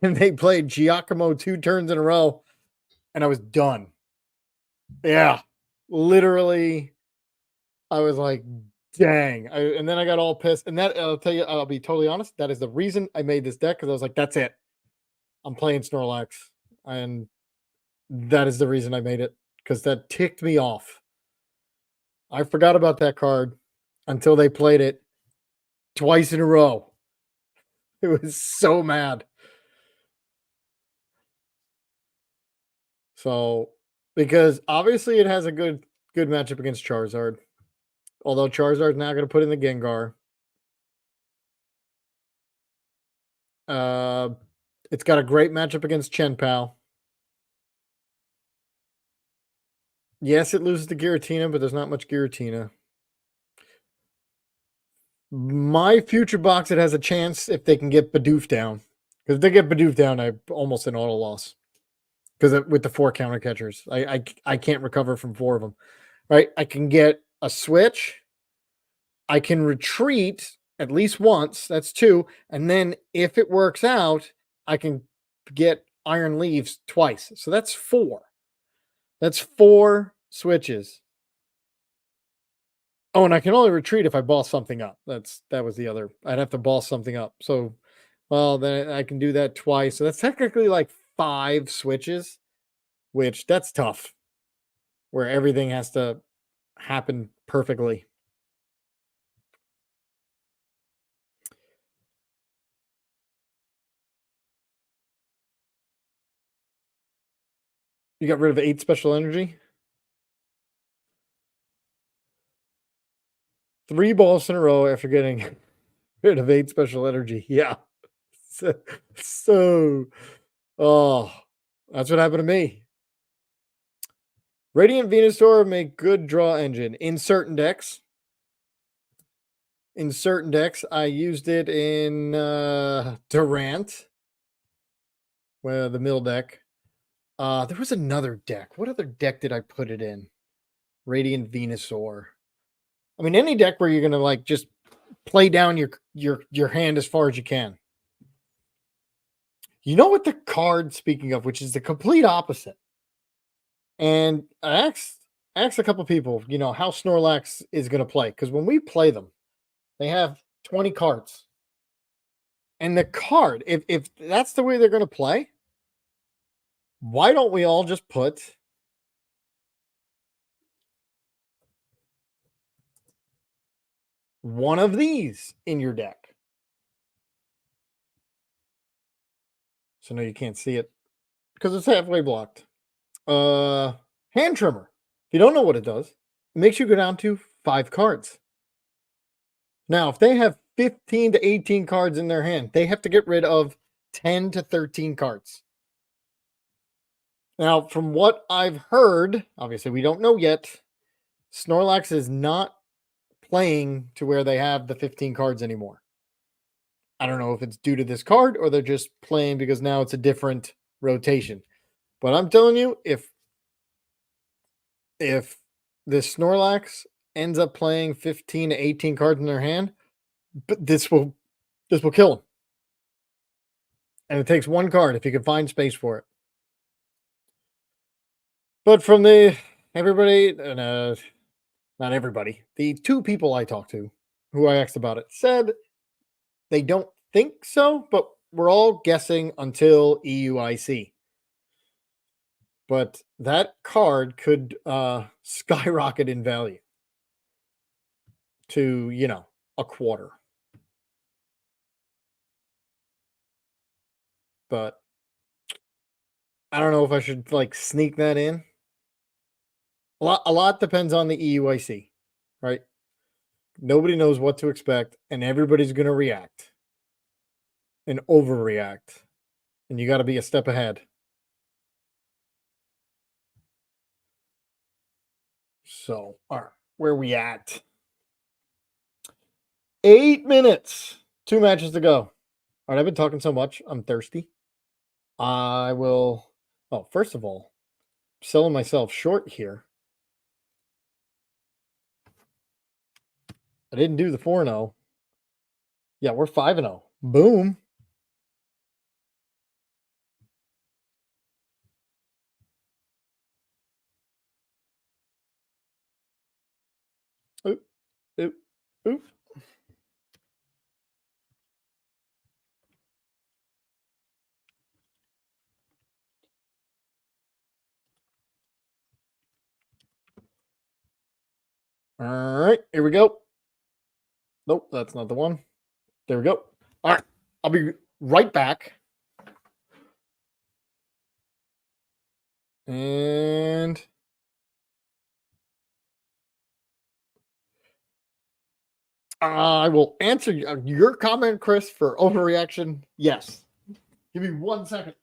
and they played Giacomo 2 turns in a row and I was done. Yeah. Literally, I was like, dang. And then I got all pissed. And that, I'll tell you, I'll be totally honest. That is the reason I made this deck because I was like, that's it. I'm playing Snorlax. And that is the reason I made it because that ticked me off. I forgot about that card until they played it twice in a row. It was so mad. So, because obviously it has a good matchup against Charizard. Although Charizard's not going to put in the Gengar. Uh, it's got a great matchup against Chen-Pao. Yes, it loses to Giratina, but there's not much Giratina. My future box, it has a chance if they can get Bidoof down. Because if they get Bidoof down, I almost an auto loss. Because with the 4 counter catchers, I can't recover from 4 of them. Right? I can get a switch. I can retreat at least once. That's 2. And then if it works out, I can get Iron Leaves twice. So that's 4. That's 4 switches. Oh, and I can only retreat if I boss something up. That was the other. I'd have to boss something up. So, well, then I can do that twice. So that's technically like 5 switches, which that's tough. Where everything has to happen perfectly. You got rid of 8 special energy? 3 balls in a row after getting rid of 8 special energy. Yeah. So, oh, that's what happened to me. Radiant Venusaur make good draw engine in certain decks. In certain decks, I used it in Durant, well, the mill deck. There was another deck. What other deck did I put it in? Radiant Venusaur. I mean, any deck where you're gonna like just play down your hand as far as you can. You know what the card, speaking of, which is the complete opposite. And I asked a couple people, you know, how Snorlax is gonna play. Because when we play them, they have 20 cards. And the card, if that's the way they're gonna play, why don't we all just put one of these in your deck? So no, you can't see it because it's halfway blocked. Hand trimmer. If you don't know what it does, it makes you go down to 5 cards. Now, if they have 15 to 18 cards in their hand, they have to get rid of 10 to 13 cards. Now, from what I've heard, obviously we don't know yet, Snorlax is not playing to where they have the 15 cards anymore. I don't know if it's due to this card or they're just playing because now it's a different rotation. But I'm telling you, if this Snorlax ends up playing 15 to 18 cards in their hand, but this will kill him. And it takes 1 card if you can find space for it. But from everybody, not everybody, the 2 people I talked to who I asked about it said they don't think so, but we're all guessing until EUIC. But that card could skyrocket in value to, you know, a quarter. But I don't know if I should like sneak that in. A lot depends on the EUIC, right? Nobody knows what to expect, and everybody's going to react and overreact. And you got to be a step ahead. So, all right, where we at? 8 minutes. 2 matches to go. All right, I've been talking so much. I'm thirsty. I will. Oh, first of all, selling myself short here. I didn't do the 4-0. Yeah, we're 5-0. Boom. Oop, oop, oop. All right, here we go. Nope, that's not the one. There we go. All right, I'll be right back. And I will answer your comment, Chris, for overreaction. Yes. Give me 1 second.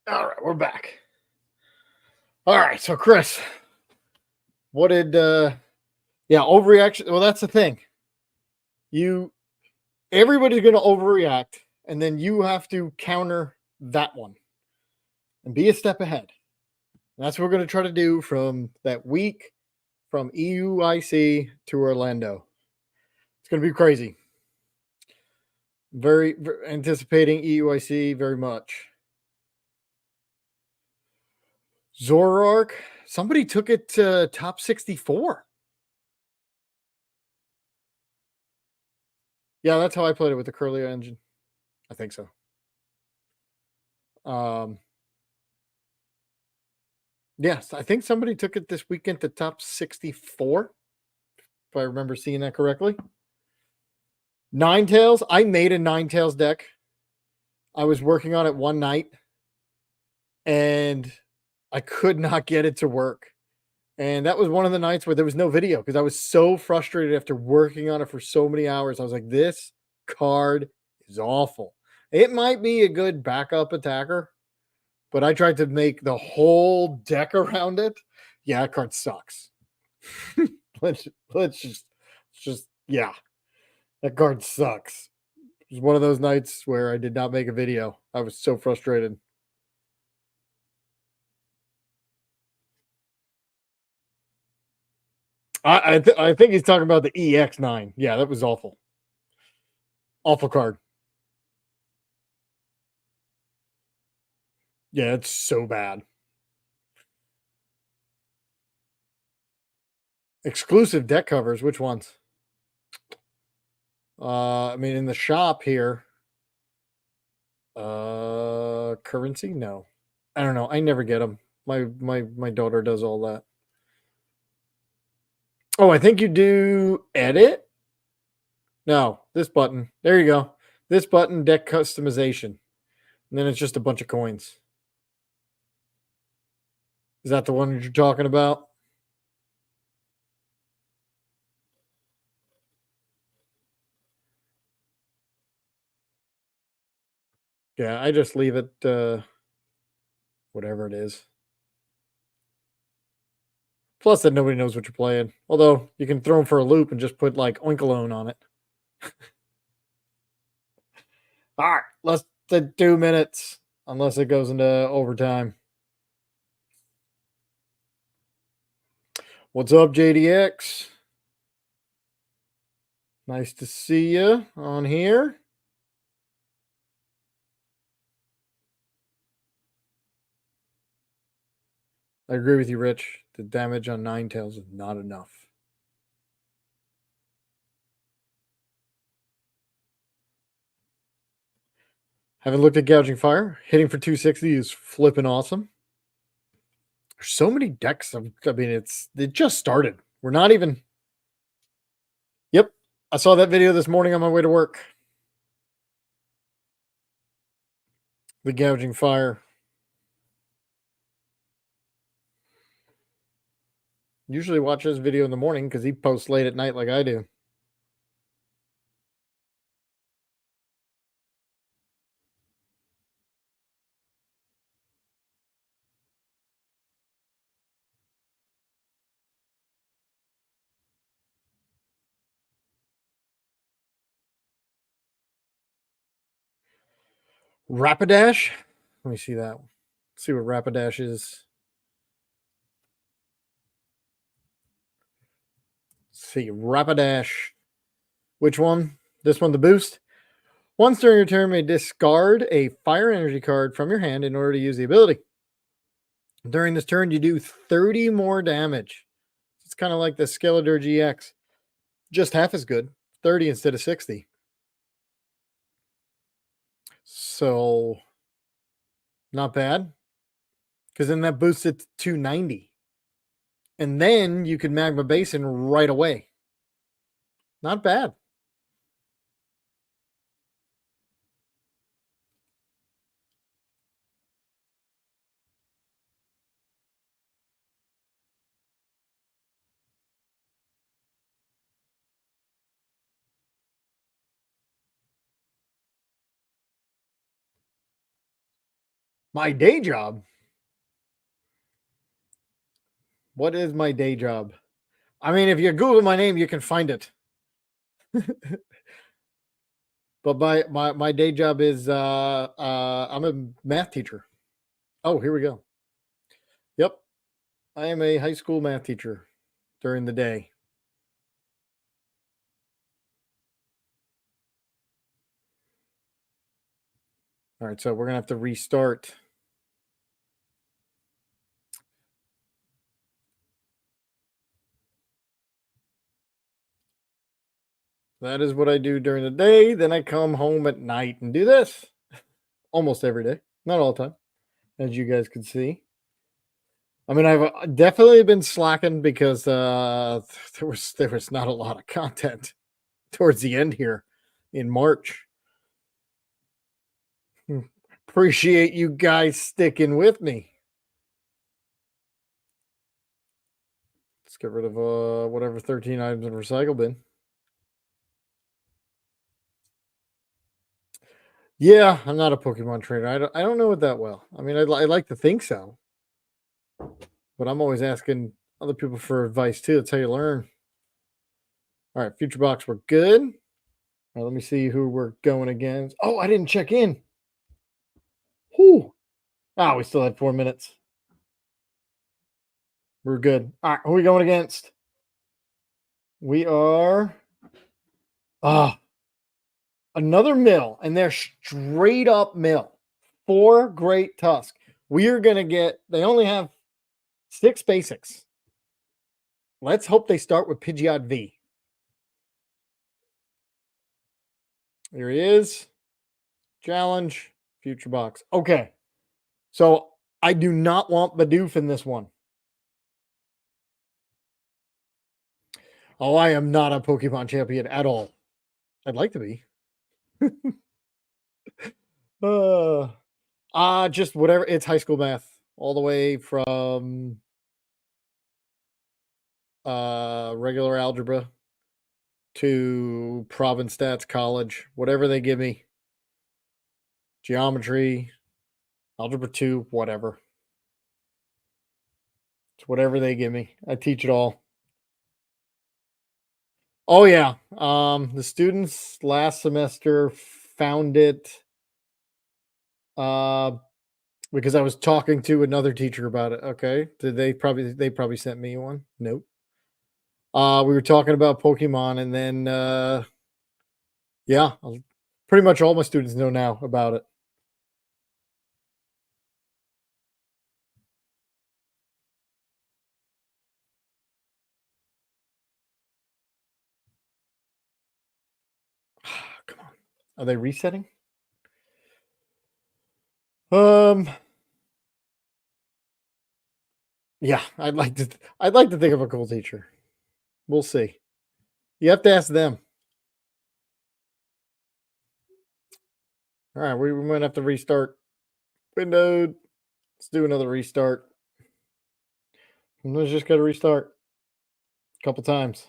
All right, we're back. All right, so Chris, what did overreaction? Well, that's the thing. Everybody's going to overreact, and then you have to counter that one and be a step ahead. And that's what we're going to try to do from that week from EUIC to Orlando. It's going to be crazy. Very anticipating EUIC very much. Zoroark, somebody took it to top 64. Yeah, that's how I played it with the Curly engine. I think so. Um, yes, I think somebody took it this weekend to top 64, if I remember seeing that correctly. Ninetales, I made a Ninetales deck. I was working on it one night and I could not get it to work. And that was one of the nights where there was no video because I was so frustrated after working on it for so many hours. I was like, this card is awful. It might be a good backup attacker, but I tried to make the whole deck around it. Yeah, that card sucks. let's just yeah, that card sucks. It was one of those nights where I did not make a video. I was so frustrated. I think he's talking about the EX9. Yeah, that was awful. Awful card. Yeah, it's so bad. Exclusive deck covers. Which ones? I mean, in the shop here. Currency? No, I don't know. I never get them. My daughter does all that. Oh, I think you do edit. No, this button. There you go. This button, deck customization, and then it's just a bunch of coins. Is that the one you're talking about? Yeah, I just leave it. Whatever it is. Plus, that nobody knows what you're playing. Although you can throw them for a loop and just put like Oinkalone on it. All right, less than 2 minutes, unless it goes into overtime. What's up, JDX? Nice to see you on here. I agree with you, Rich. The damage on Ninetales is not enough. Haven't looked at Gouging Fire. Hitting for 260 is flipping awesome. There's so many decks. I mean, it just started. We're not even. Yep. I saw that video this morning on my way to work. The Gouging Fire. Usually watch his video in the morning because he posts late at night like I do. Rapidash. Let me see that. See what Rapidash is. Let's see, Rapidash. Which one? This one, the boost. Once during your turn, may discard a fire energy card from your hand in order to use the ability. During this turn, you do 30 more damage. It's kind of like the Skeletor GX, just half as good, 30 instead of 60. So, not bad. Because then that boosts it to 290. And then you could Magma Basin right away. Not bad. My day job. What is my day job? I mean, if you Google my name, you can find it. But my day job is I'm a math teacher. Oh, here we go. Yep. I am a high school math teacher during the day. All right, so we're going to have to restart. That is what I do during the day. Then I come home at night and do this almost every day. Not all the time, as you guys can see. I mean, I've definitely been slacking because there was not a lot of content towards the end here in March. Appreciate you guys sticking with me. Let's get rid of whatever 13 items in recycle bin. Yeah, I'm not a Pokemon trainer. I don't know it that well. I mean, I like to think so, but I'm always asking other people for advice too. That's how you learn. All right, future box, we're good. All right, let me see who we're going against. Oh, I didn't check in. Whew. We still had 4 minutes. We're good. All right, who are we going against? We are another mill, and they're straight up mill. 4 great tusk. We are gonna get. They only have 6 basics. Let's hope they start with Pidgeot V. Here he is. Challenge. Future box. Okay. So I do not want Bidoof in this one. Oh, I am not a Pokemon champion at all. I'd like to be. Just whatever. It's high school math. All the way from regular algebra to province stats college, whatever they give me. Geometry, algebra 2, whatever. It's whatever they give me. I teach it all. Oh yeah. The students last semester found it because I was talking to another teacher about it. Okay. They probably sent me one? Nope. We were talking about Pokemon, and then yeah, pretty much all my students know now about it. Come on. Are they resetting? Um yeah, I'd like to think of a cool teacher. We'll see. You have to ask them. All right, we might have to restart windowed. Let's do another restart. Let's just gotta restart a couple times.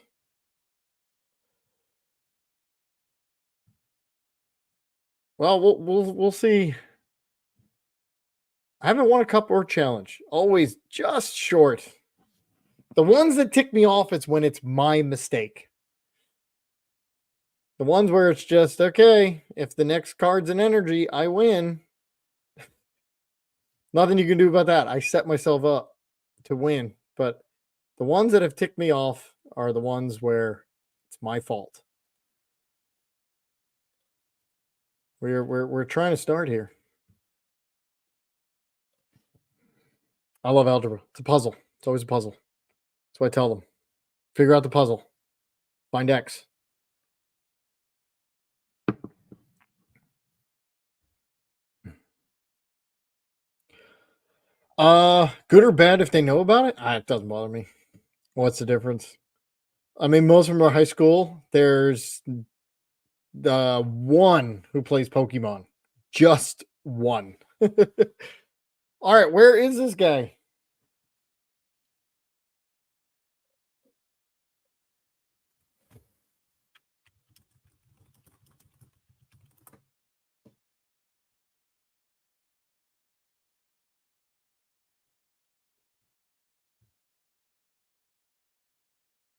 Well, we'll see. I haven't won a cup or challenge. Always just short. The ones that tick me off is when it's my mistake. The ones where it's just okay. If the next card's an energy, I win. Nothing you can do about that. I set myself up to win. But the ones that have ticked me off are the ones where it's my fault. We're trying to start here. I love algebra. It's a puzzle. It's always a puzzle. That's what I tell them. Figure out the puzzle. Find X. Good or bad if they know about it? It doesn't bother me. What's the difference? I mean, most of them are high school. There's the one who plays Pokemon. Just one. All right, where is this guy?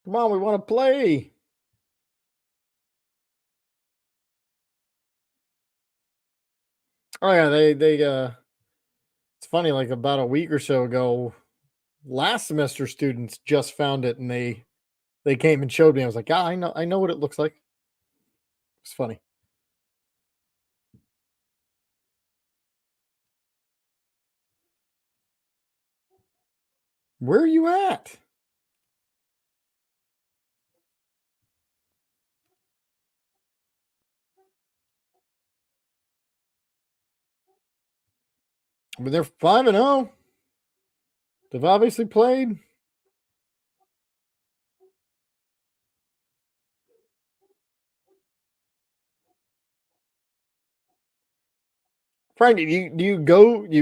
Come on, we want to play. Oh yeah, they it's funny, like about a week or so ago, last semester students just found it and they came and showed me. I was like, I know what it looks like. It's funny. Where are you at? But they're 5-0. They've obviously played. Frank, do you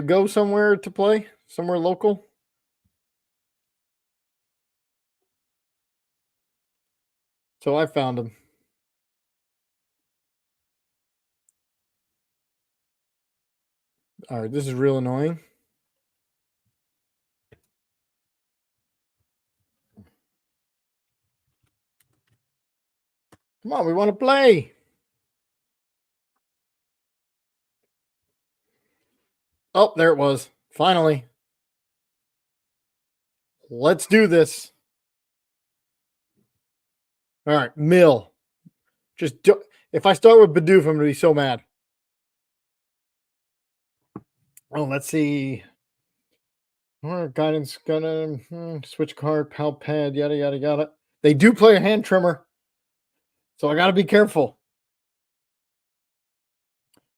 go somewhere to play? Somewhere local? So I found him. All right, this is real annoying. Come on, we want to play. Oh, there it was. Finally. Let's do this. All right, mill. If I start with Bidoof, I'm going to be so mad. Oh, let's see. Guidance, gonna switch card, pal pad, yada, yada, yada. They do play a hand trimmer, so I got to be careful.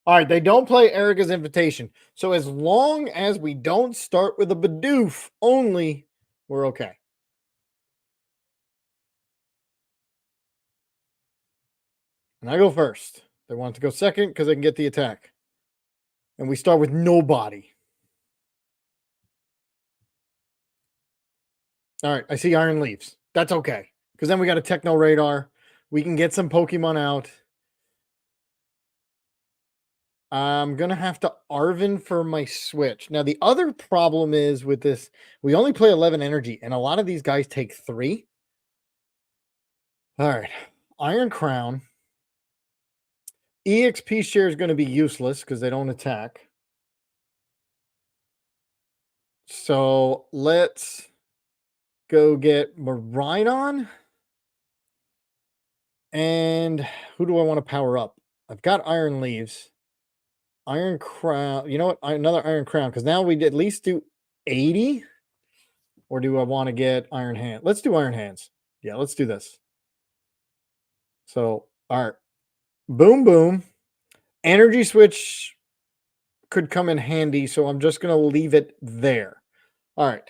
All right, they don't play Erica's Invitation. So as long as we don't start with a Bidoof only, we're okay. And I go first. They want to go second because they can get the attack. And we start with nobody. All right, I see Iron Leaves. That's okay. Because then we got a Techno Radar. We can get some Pokemon out. I'm going to have to Arven for my Switch. Now, the other problem is with this, we only play 11 energy, and a lot of these guys take 3. All right. Iron Crown. EXP share is going to be useless because they don't attack. So let's go get Miraidon. And who do I want to power up? I've got Iron Leaves. Iron Crown. You know what? Another Iron Crown. Because now we at least do 80. Or do I want to get Iron Hand? Let's do Iron Hands. Yeah, let's do this. So, all right. Boom, boom. Energy Switch could come in handy. So I'm just going to leave it there. All right.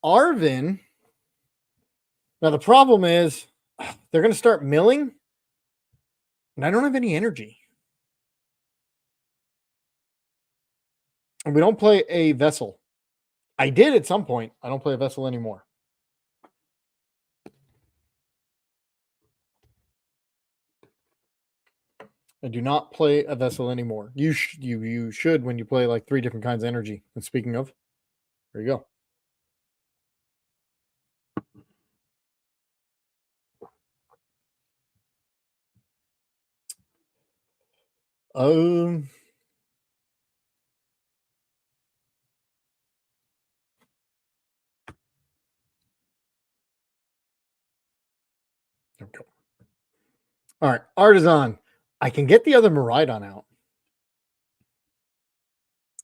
Arven. Now, the problem is they're going to start milling. And I don't have any energy. And we don't play a vessel. I did at some point. I don't play a vessel anymore. I do not play a vessel anymore. You should when you play like 3 different kinds of energy. And speaking of, there you go. There we go. All right, Artisan. I can get the other Miraidon out.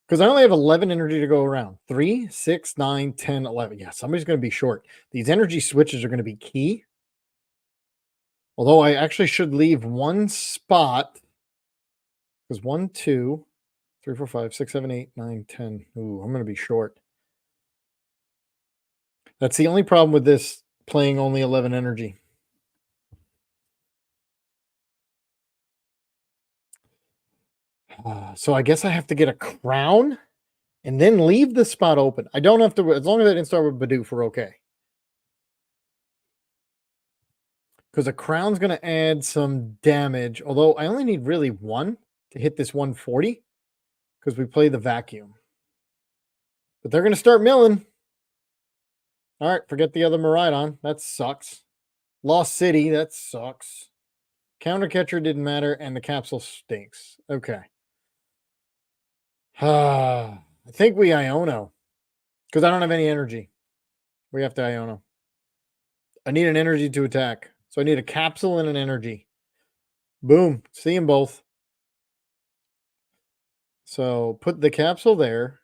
Because I only have 11 energy to go around. 3, 6, 9, 10, 11. Yeah, somebody's going to be short. These energy switches are going to be key. Although I actually should leave one spot. Because 1, 2, 3, 4, 5, 6, 7, 8, 9, 10. Ooh, I'm going to be short. That's the only problem with this playing only 11 energy. So I guess I have to get a crown and then leave the spot open. I don't have to, as long as I didn't start with Bidoof, we're okay. Because a crown's going to add some damage, although I only need really 1 to hit this 140 because we play the vacuum. But they're going to start milling. All right, forget the other Miraidon. That sucks. Lost City, that sucks. Counter Catcher didn't matter, and the capsule stinks. Okay. I think we Iono. Because I don't have any energy. We have to Iono. I need an energy to attack. So I need a capsule and an energy. Boom. See them both. So put the capsule there.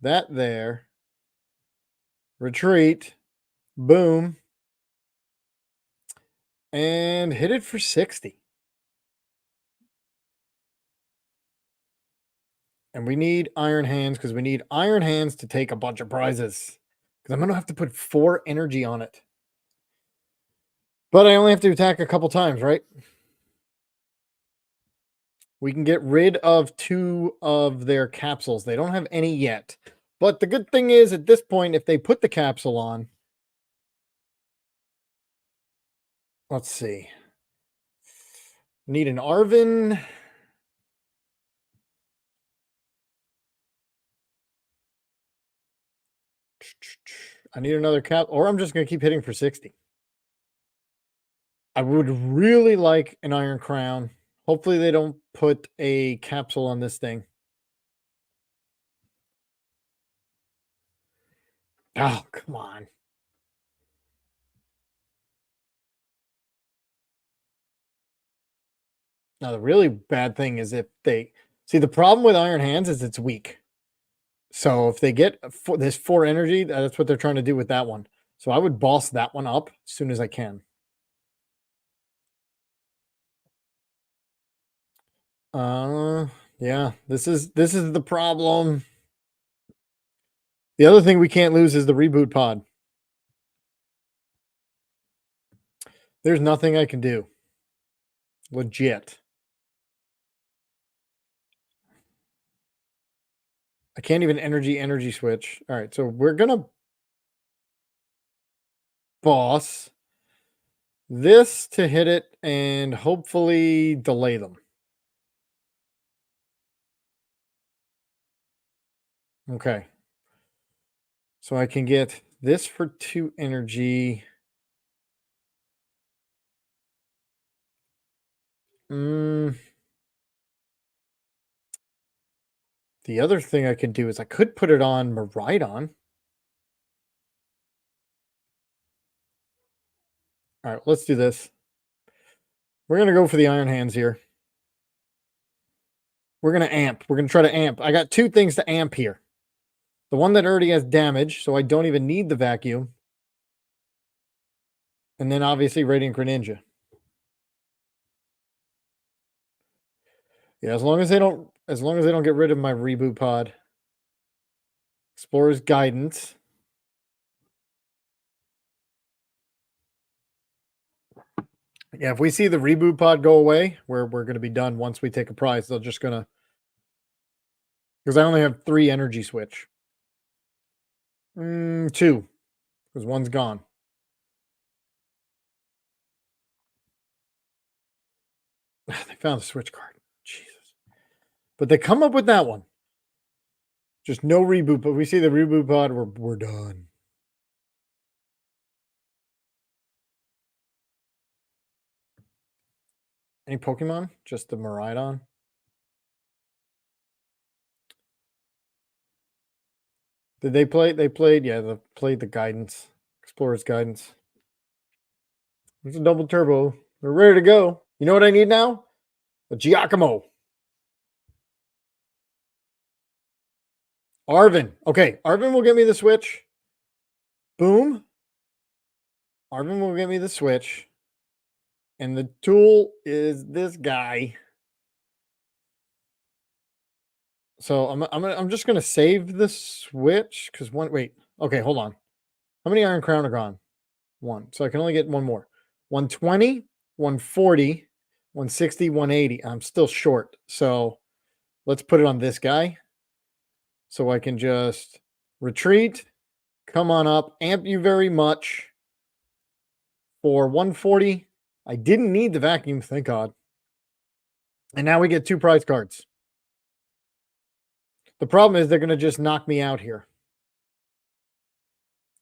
That there. Retreat. Boom. And hit it for 60. And we need Iron Hands because we need Iron Hands to take a bunch of prizes. Because I'm going to have to put 4 energy on it. But I only have to attack a couple times, right? We can get rid of 2 of their capsules. They don't have any yet. But the good thing is, at this point, if they put the capsule on... Let's see. Need an Arvin. I need another cap, or I'm just going to keep hitting for 60. I would really like an Iron Crown. Hopefully they don't put a capsule on this thing. Oh, come on. Now, the really bad thing is if they... See, the problem with Iron Hands is it's weak. So if they get this 4 energy, that's what they're trying to do with that one. So I would boss that one up as soon as I can. Yeah, this is the problem. The other thing we can't lose is the reboot pod. There's nothing I can do. Legit. I can't even energy switch. All right, so we're gonna boss this to hit it and hopefully delay them. Okay. So I can get this for 2 energy. The other thing I could do is I could put it on Maridon. All right, let's do this. We're going to go for the Iron Hands here. We're going to amp. We're going to try to amp. I got 2 things to amp here. The one that already has damage, so I don't even need the vacuum. And then obviously Radiant Greninja. Yeah, as long as they don't get rid of my reboot pod. Explorer's Guidance. Yeah, if we see the reboot pod go away, we're going to be done once we take a prize. They're just going to... Because I only have 3 energy switch. 2. Because one's gone. They found a switch card. Jesus. But they come up with that one. Just no reboot. But we see the reboot pod, we're done. Any Pokemon? Just the Maridon? Did they play? They played, yeah, they played the Guidance. Explorer's Guidance. It's a double turbo. We're ready to go. You know what I need now? A Giacomo. Arvin. Okay, Arvin will get me the switch. Boom. Arvin will get me the switch. And the tool is this guy. So I'm just gonna save the switch because wait. Okay, hold on. How many Iron Crown are gone? 1. So I can only get 1 more. 120, 140, 160, 180. I'm still short. So let's put it on this guy. So I can just retreat. Come on up. Amp you very much. For 140. I didn't need the vacuum, thank God. And now we get 2 prize cards. The problem is they're going to just knock me out here.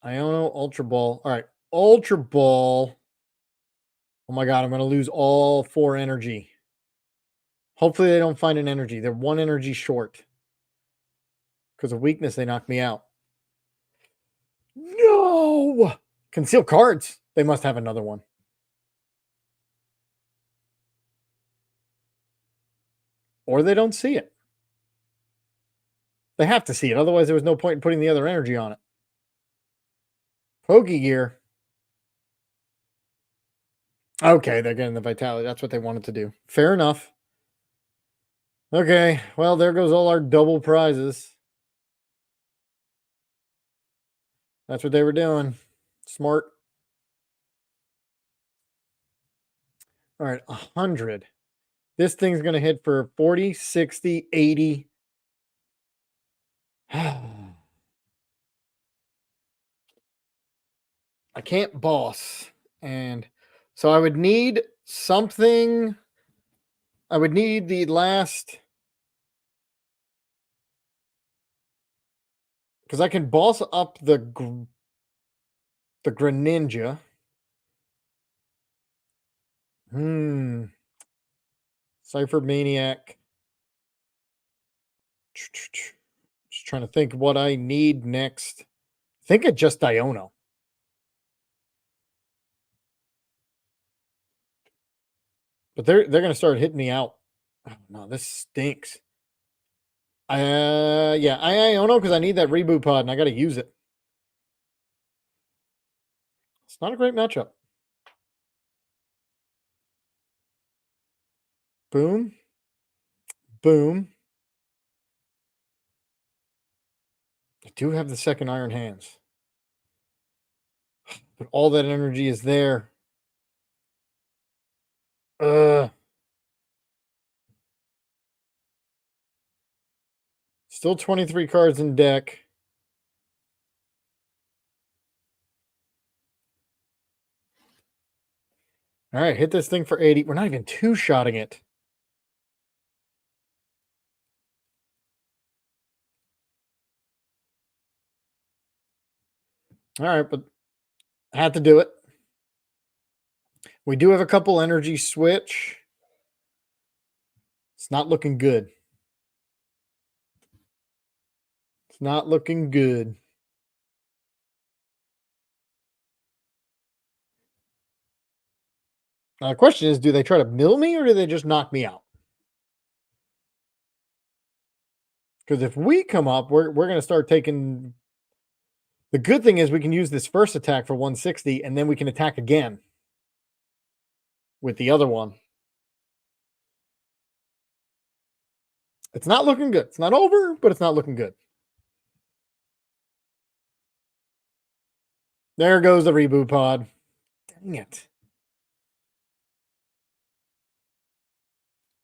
Iono, Ultra Ball. All right, Ultra Ball. Oh my God, I'm going to lose all 4 energy. Hopefully they don't find an energy. They're 1 energy short. Because of weakness, they knocked me out. No! Conceal cards. They must have another one. Or they don't see it. They have to see it. Otherwise, there was no point in putting the other energy on it. Pokegear. Okay, they're getting the Vitality. That's what they wanted to do. Fair enough. Okay, well, there goes all our double prizes. That's what they were doing. Smart. All right, 100. This thing's going to hit for 40, 60, 80. I can't boss. And so I would need something. I would need the last. Because I can boss up the Greninja. Cypher Maniac. Just trying to think what I need next. Think of just Diono. But they're gonna start hitting me out. Oh no, this stinks. Yeah, I don't know because I need that reboot pod and I gotta use it. It's not a great matchup. Boom. Boom. I do have the second Iron Hands. But all that energy is there. Still 23 cards in deck. All right, hit this thing for 80. We're not even two-shotting it. All right, but I had to do it. We do have a couple energy switch. It's not looking good. It's not looking good. Now, the question is, do they try to mill me or do they just knock me out? Because if we come up, we're going to start taking... The good thing is we can use this first attack for 160, and then we can attack again with the other one. It's not looking good. It's not over, but it's not looking good. There goes the reboot pod. Dang it.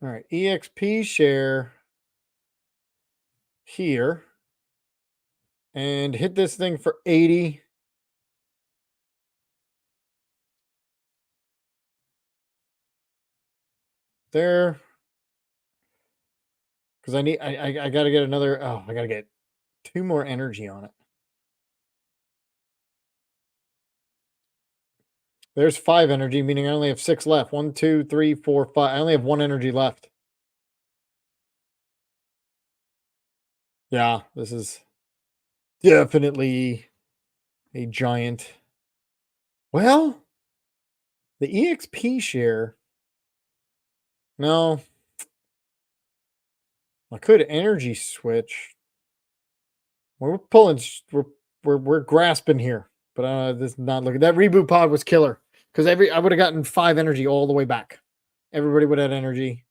All right, EXP share here. And hit this thing for 80. There. Because I got to get another... Oh, I got to get 2 more energy on it. There's 5 energy, meaning I only have 6 left. 1, 2, 3, 4, 5. I only have 1 energy left. Yeah, this is definitely a giant. Well, the EXP share. No. I could energy switch. We're pulling. We're grasping here, but this is not looking. That reboot pod was killer because I would have gotten 5 energy all the way back. Everybody would have energy.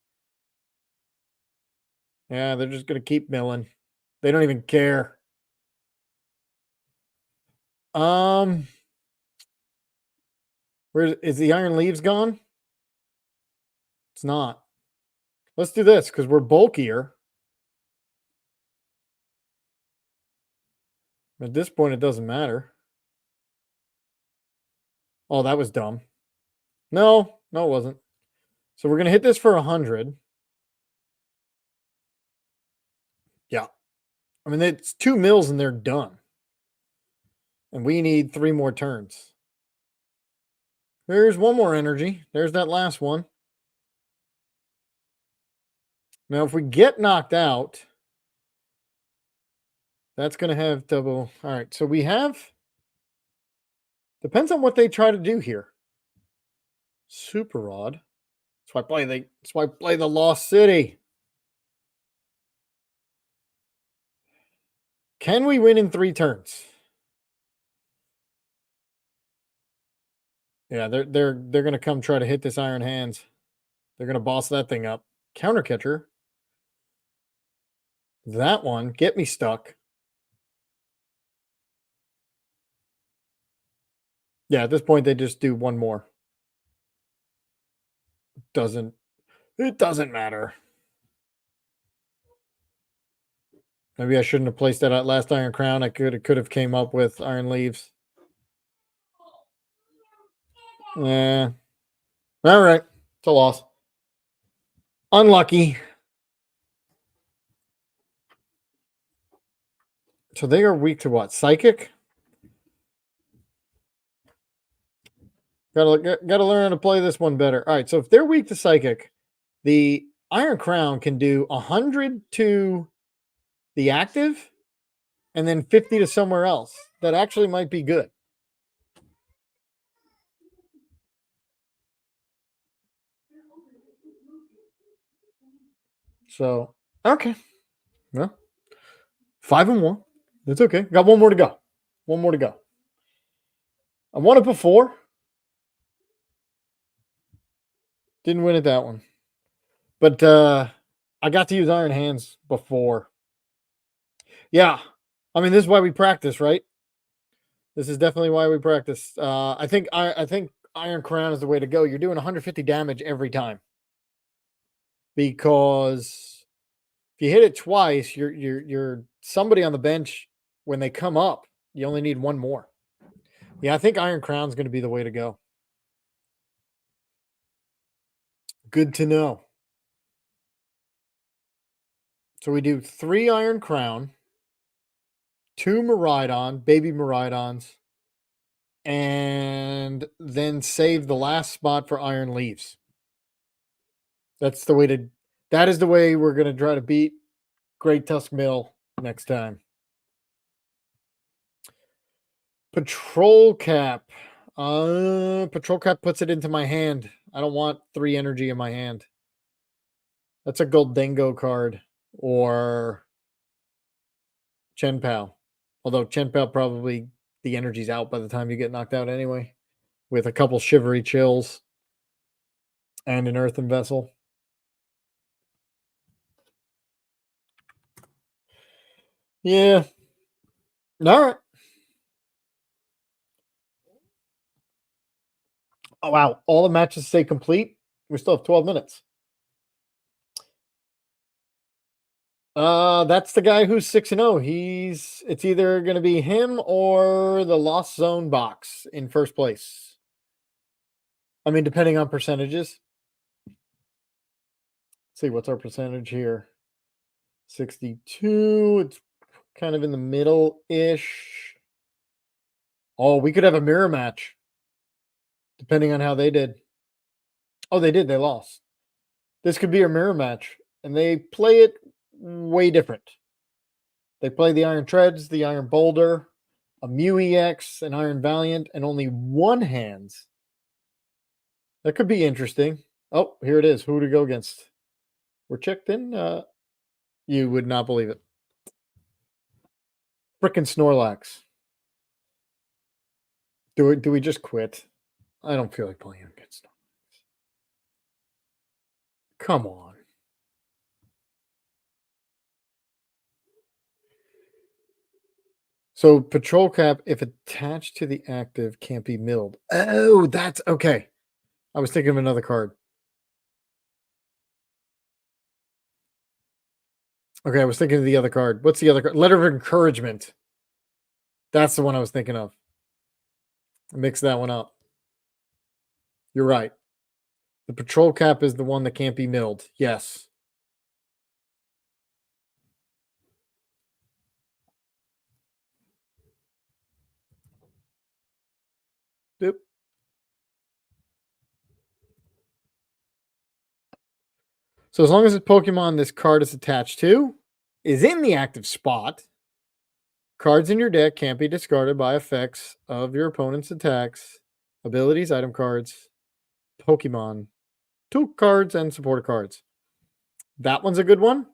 Yeah, they're just gonna keep milling. They don't even care. Where is the Iron Leaves gone? It's not. Let's do this because we're bulkier. At this point, it doesn't matter. Oh, that was dumb. No, it wasn't. So we're gonna hit this for 100. Yeah. I mean, it's 2 mills and they're done. And we need 3 more turns. There's 1 more energy. There's that last one. Now, if we get knocked out, that's going to have double. All right, so we have... Depends on what they try to do here. Super Rod. That's why I play the Lost City. Can we win in 3 turns? Yeah, they're going to come try to hit this Iron Hands. They're going to boss that thing up. Counter catcher. That one, get me stuck. Yeah, at this point, they just do one more. Doesn't It doesn't matter. Maybe I shouldn't have placed that at last Iron Crown. I could have came up with Iron Leaves. Yeah. All right. It's a loss. Unlucky. So they are weak to what? Psychic? Gotta learn how to play this one better. All right. So if they're weak to Psychic, the Iron Crown can do 100 to the active and then 50 to somewhere else. That actually might be good. So, okay. Well, 5-1. That's okay. Got one more to go. One more to go. I won it before. Didn't win it that one. But I got to use Iron Hands before. Yeah. I mean, this is why we practice, right? This is definitely why we practice. I think Iron Crown is the way to go. You're doing 150 damage every time. Because if you hit it twice, you're somebody on the bench when they come up, you only need one more. Yeah, I think Iron Crown's going to be the way to go. Good to know. So we do 3 Iron Crown, 2 Miraidon, baby Miraidons, and then save the last spot for Iron Leaves. That is the way we're going to try to beat Great Tusk Mill next time. Patrol Cap. Patrol Cap puts it into my hand. I don't want 3 energy in my hand. That's a Goldengo card or Chen Pao. Although Chen Pao probably the energy's out by the time you get knocked out anyway. With a couple Shivery Chills and an Earthen Vessel. Yeah. All right. Oh, wow. All the matches stay complete. We still have 12 minutes. That's the guy who's 6-0. It's either going to be him or the Lost Zone box in first place. I mean, depending on percentages. Let's see, what's our percentage here? 62. It's kind of in the middle-ish. Oh, we could have a mirror match. Depending on how they did. Oh, they did. They lost. This could be a mirror match. And they play it way different. They play the Iron Treads, the Iron Boulder, a Mew EX, an Iron Valiant, and only 1 hands. That could be interesting. Oh, here it is. Who to go against? We're checked in. You would not believe it. Frickin' Snorlax. Do we just quit? I don't feel like playing against Snorlax. Come on. So Patrol Cap, if attached to the active, can't be milled. Oh, that's okay. I was thinking of another card. Okay, I was thinking of the other card. What's the other card? Letter of Encouragement. That's the one I was thinking of. Mix that one up. You're right. The Patrol Cap is the one that can't be milled. Yes. Yep. So as long as it's Pokemon this card is attached to is in the active spot, cards in your deck can't be discarded by effects of your opponent's attacks, abilities, item cards, Pokemon, tool cards, and supporter cards. That one's a good one.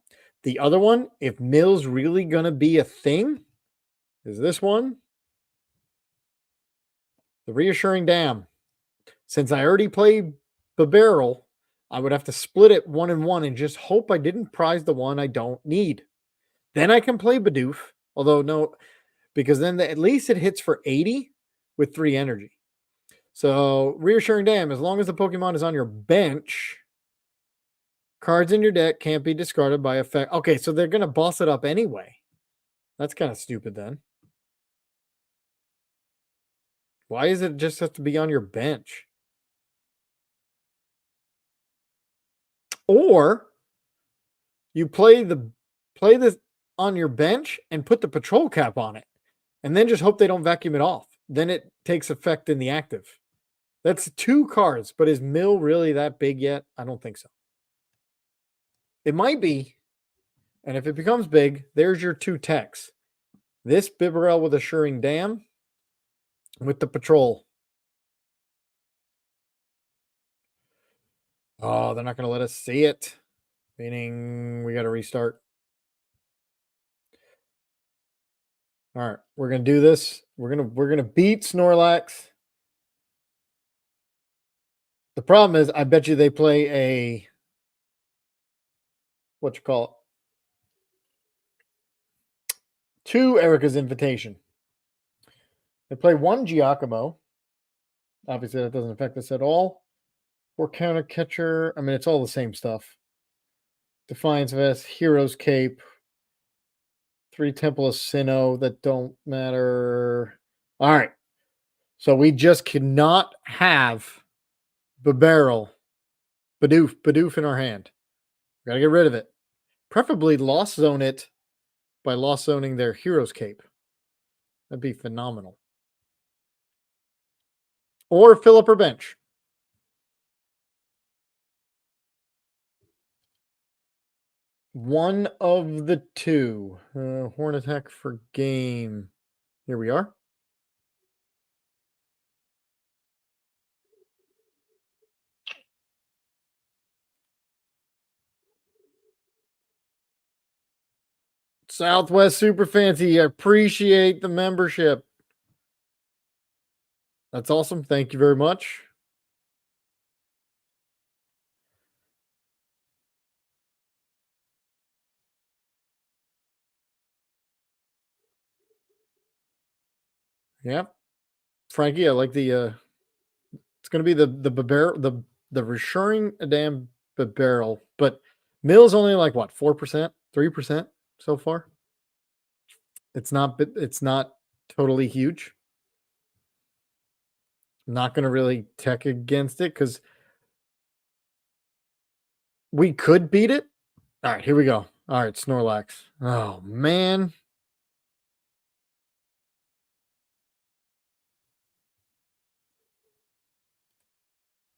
The other one, if mill's really going to be a thing, is this one. The Reassuring Dam. Since I already played the barrel, I would have to split it 1 and 1 and just hope I didn't prize the one I don't need. Then I can play Bidoof. Although, no, because then at least it hits for 80 with 3 energy. So, Reassuring Dam, as long as the Pokemon is on your bench, cards in your deck can't be discarded by effect. Okay, so they're going to boss it up anyway. That's kind of stupid then. Why is it just have to be on your bench? Or you play this on your bench and put the patrol cap on it, and then just hope they don't vacuum it off. Then it takes effect in the active. That's 2 cards, but is Mill really that big yet? I don't think so. It might be. And if it becomes big, there's your 2 techs. This Bibarel with Assuring Dam with the patrol. Oh, they're not going to let us see it. Meaning we got to restart. All right, we're going to do this. We're going to beat Snorlax. The problem is I bet you they play a what you call it? 2 Erica's Invitation. They play 1 Giacomo. Obviously, that doesn't affect us at all. 4 Counter Catcher. I mean, it's all the same stuff. Defiance Vest, Hero's Cape, 3 Temple of Sinnoh that don't matter. All right. So we just cannot have Bidoof in our hand. We got to get rid of it. Preferably lost zone it by lost zoning their Hero's Cape. That'd be phenomenal. Or fill up her bench. One of the 2. Horn Attack for game. Here we are. Southwest Super Fancy. I appreciate the membership. That's awesome. Thank you very much. Yeah. Frankie, I like the it's gonna be the Reassuring Dam Bibarel, but Mill's only like what, 4%, 3% so far. It's not totally huge. I'm not gonna really tech against it because we could beat it. All right, here we go. All right, Snorlax. Oh man.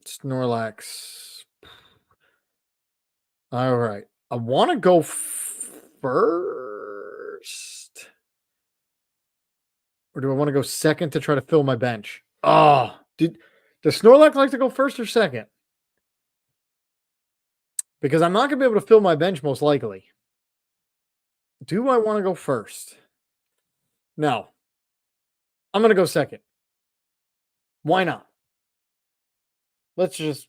Snorlax. All right. I want to go first. Or do I want to go second to try to fill my bench? Oh, does Snorlax like to go first or second? Because I'm not going to be able to fill my bench most likely. Do I want to go first? No. I'm going to go second. Why not? Let's just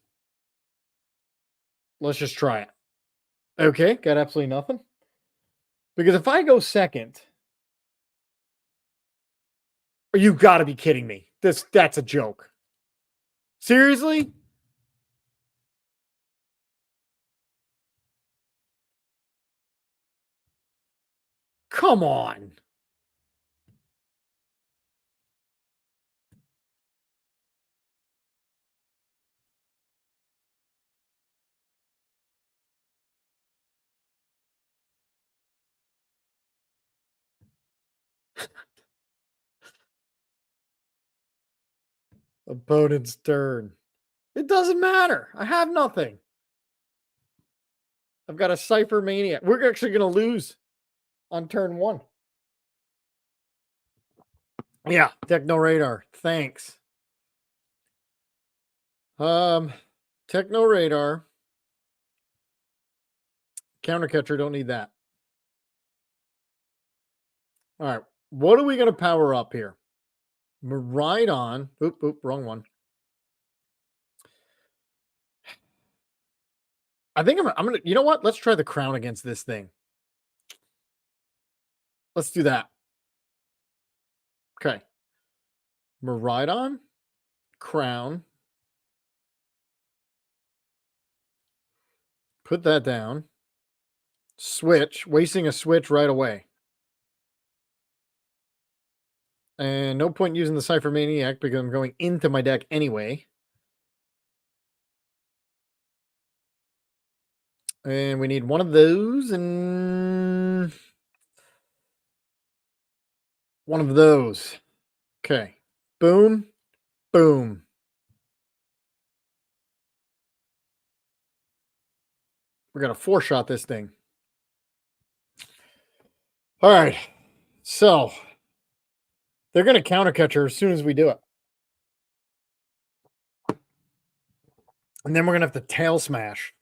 try it. Okay, got absolutely nothing. Because if I go second, you got to be kidding me. That's a joke. Seriously? Come on. Opponent's turn. It doesn't matter. I have nothing. I've got a Cypher Maniac. We're actually going to lose on turn 1. Yeah, Techno Radar. Thanks. Techno Radar. Counter Catcher, don't need that. All right. What are we going to power up here? Miraidon. Oop, wrong one. I think I'm going to, you know what? Let's try the Crown against this thing. Let's do that. Okay. Miraidon, Crown. Put that down. Switch. Wasting a switch right away. And no point using the Cypher Maniac because I'm going into my deck anyway. And we need one of those and one of those. Okay. Boom. Boom. We're going to 4-shot this thing. All right. So they're going to counter catch her as soon as we do it. And then we're going to have to tail smash.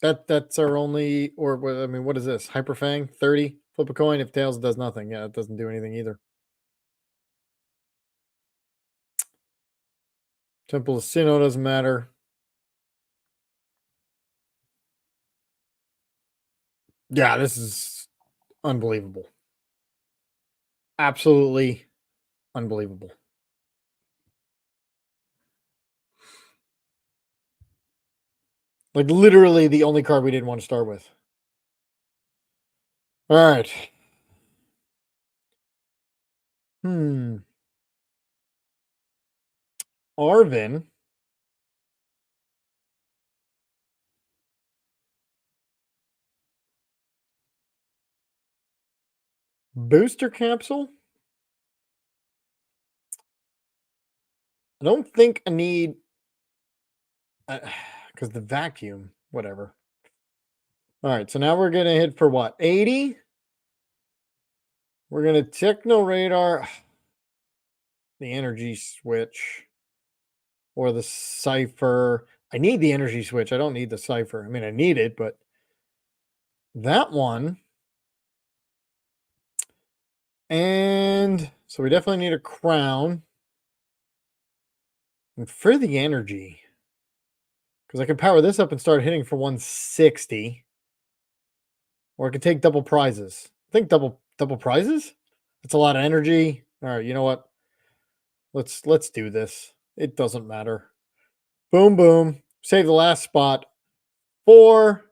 That's our only, or I mean, what is this? Hyper Fang, 30. Flip a coin. If tails does nothing. Yeah, it doesn't do anything either. Temple of Sinnoh doesn't matter. Yeah, this is unbelievable. Absolutely unbelievable. Like literally the only card we didn't want to start with. All right. Arvin. Booster capsule. I don't think I need because the vacuum, whatever. All right, so now we're gonna hit for what? 80. We're gonna Techno Radar, the energy switch, or the Cipher. I need the energy switch. I don't need the Cipher. I mean, I need it, but that one. And so we definitely need a crown. And for the energy, because I can power this up and start hitting for 160. Or I could take double prizes. I think double prizes? That's a lot of energy. All right, you know what? Let's do this. It doesn't matter. Boom, boom. Save the last spot. 4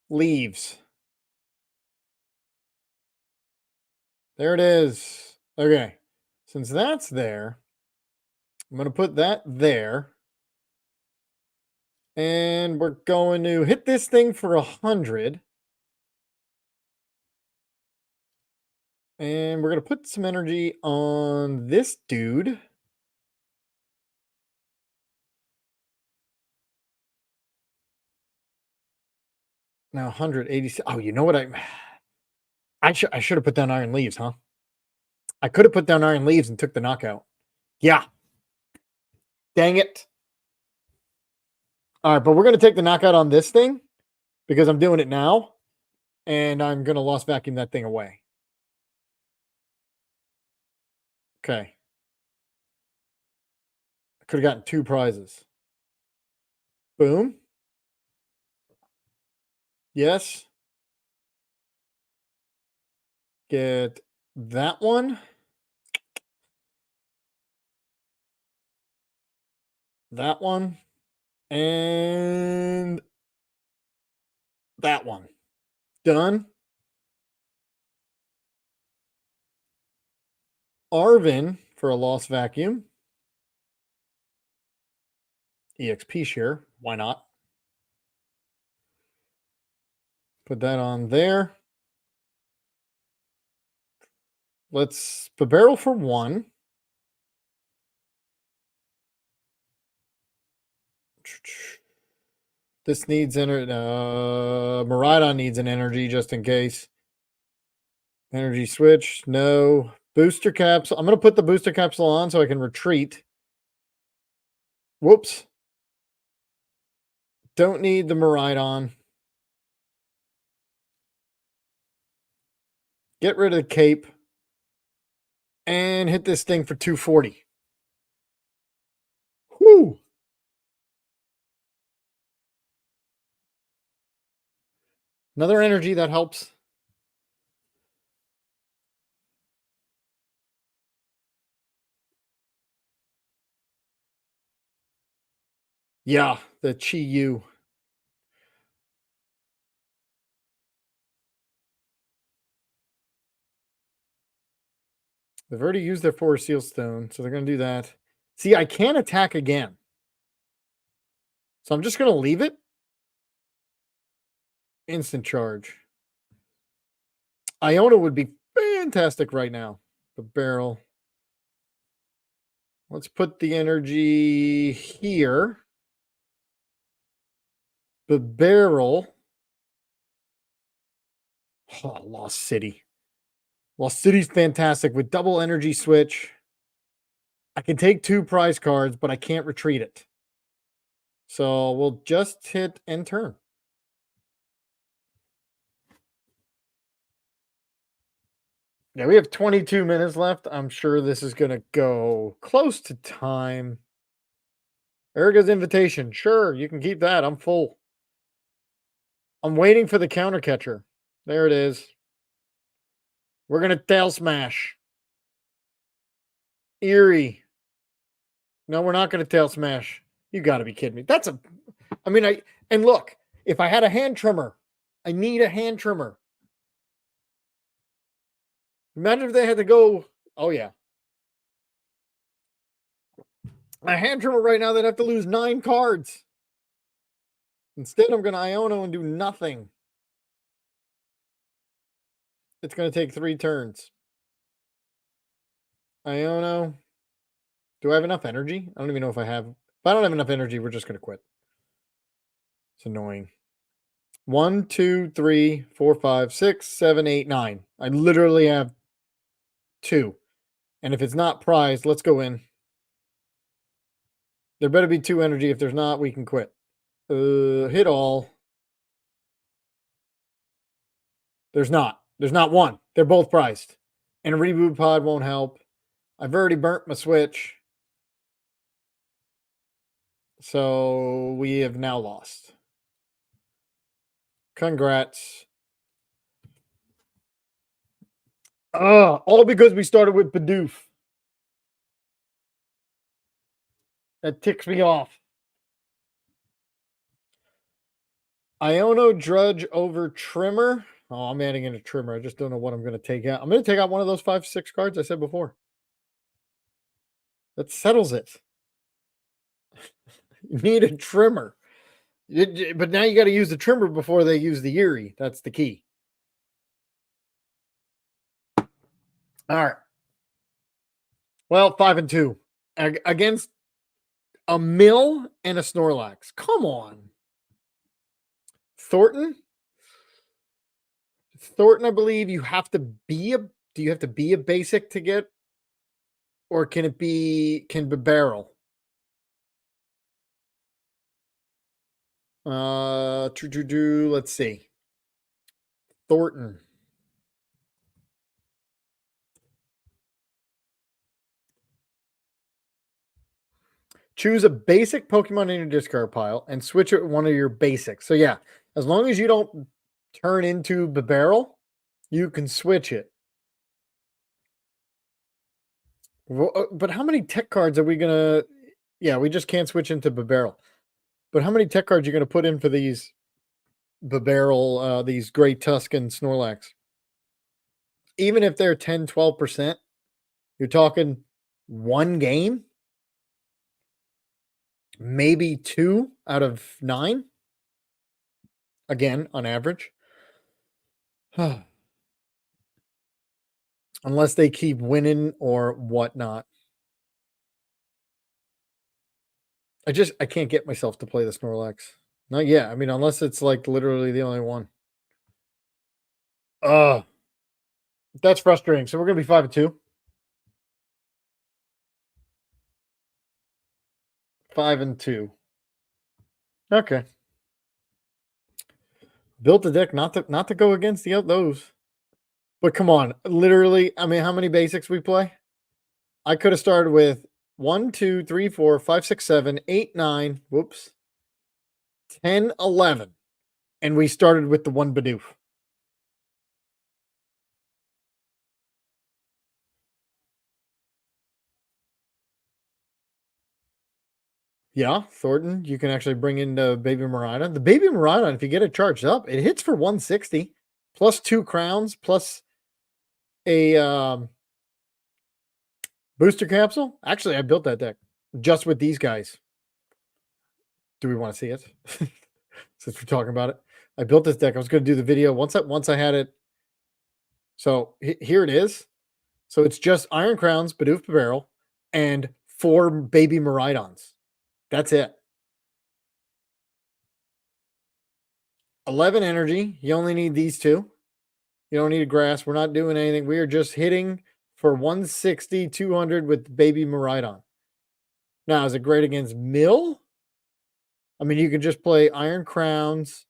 leaves. There it is. Okay. Since that's there, I'm going to put that there. And we're going to hit this thing for 100. And we're going to put some energy on this dude. Now 180. Oh, you know what? I should have put down Iron Leaves, huh? I could have put down Iron Leaves and took the knockout. Yeah. Dang it. All right, but we're going to take the knockout on this thing because I'm doing it now. And I'm going to Lost Vacuum that thing away. Okay. I could have gotten 2 prizes. Boom. Yes. Get that one. That one. And that one. Done. Arvin for a Lost Vacuum. EXP share. Why not? Put that on there. Let's barrel for 1. This needs energy. Miraidon needs an energy just in case. Energy switch. No. Booster capsule. I'm going to put the booster capsule on so I can retreat. Whoops. Don't need the Miraidon. Get rid of the cape. And hit this thing for 240. Whoo! Another energy that helps. Yeah, the Chi Yu. They've already used their Forest Seal Stone, so they're going to do that. See, I can't attack again. So I'm just going to leave it. Instant charge. Iona would be fantastic right now. The barrel. Let's put the energy here. The barrel. Oh, Lost City. Lost City's fantastic with double energy switch. I can take 2 prize cards, but I can't retreat it. So we'll just hit end turn. Yeah, we have 22 minutes left. I'm sure this is going to go close to time. Erica's invitation. Sure, you can keep that. I'm full. I'm waiting for the counter catcher. There it is. We're going to tail smash. Eerie. No, we're not going to tail smash. You got to be kidding me. And look, if I had a hand trimmer, I need a hand trimmer. Imagine if they had to go, oh yeah. A hand trimmer right now, they'd have to lose 9 cards. Instead, I'm going to Iono and do nothing. It's going to take 3 turns. Iono. Do I have enough energy? I don't even know if I have. If I don't have enough energy, we're just going to quit. It's annoying. 1, 2, 3, 4, 5, 6, 7, 8, 9. I literally have 2. And if it's not prized, let's go in. There better be 2 energy. If there's not, we can quit. Hit all. There's not. There's not 1. They're both priced. And a reboot pod won't help. I've already burnt my switch. So we have now lost. Congrats. All because we started with Bidoof. That ticks me off. Iono Drudge over Trimmer. Oh, I'm adding in a Trimmer. I just don't know what I'm going to take out. I'm going to take out one of those 5-6 cards I said before. That settles it. You need a Trimmer. But now you got to use the Trimmer before they use the Eerie. That's the key. All right. Well, 5 and 2 against a Mill and a Snorlax. Come on. Thornton, I believe you have to be a. Do you have to be a basic to get, or can it be barrel? Let's see. Thornton. Choose a basic Pokemon in your discard pile and switch it with one of your basics. So yeah, as long as you don't turn into the barrel, you can switch it. But how many tech cards are we gonna? Yeah, we just can't switch into the barrel. But how many tech cards are you gonna put in for these the barrel? These Gray Tuscan Snorlax. Even if they're 10, 12%, you're talking 1 game. Maybe 2 out of 9. Again, on average. Unless they keep winning or whatnot. I can't get myself to play the Snorlax. Not yet. I mean, unless it's like literally the only one. That's frustrating. So we're gonna be 5 and 2. 5 and 2. Okay. Built a deck not to go against those. But come on, literally, I mean, how many basics we play? I could have started with 1, 2, 3, 4, 5, 6, 7, 8, 9. Whoops. 10, 11. And we started with the 1 Bidoof. Yeah, Thornton. You can actually bring in the Baby Miraidon. The Baby Miraidon, if you get it charged up, it hits for 160 plus 2 crowns plus a booster capsule. Actually, I built that deck just with these guys. Do we want to see it? Since we're talking about it, I built this deck. I was going to do the video once I had it. So here it is. So it's just Iron Crowns, Bidoof Barrel, and 4 Baby Miraidons. That's it. 11 energy. You only need these 2. You don't need a grass. We're not doing anything. We are just hitting for 160, 200 with Baby Miraidon. Now, is it great against Mill? I mean, you can just play Iron Crowns,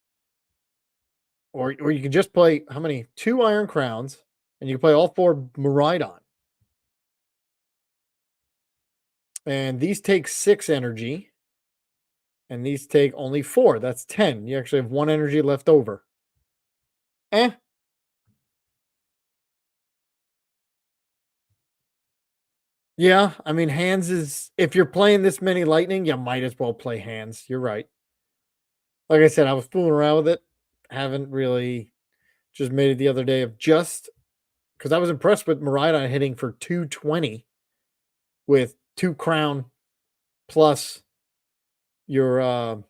or you can just play how many? 2 Iron Crowns, and you can play all 4 Miraidon. And these take 6 energy, and these take only 4. That's 10. You actually have 1 energy left over. Yeah, I mean, hands is if you're playing this many lightning, you might as well play hands. You're right. Like I said, I was fooling around with it. Haven't really just made it the other day of just because I was impressed with Miraidon hitting for 220 with 2 crown plus your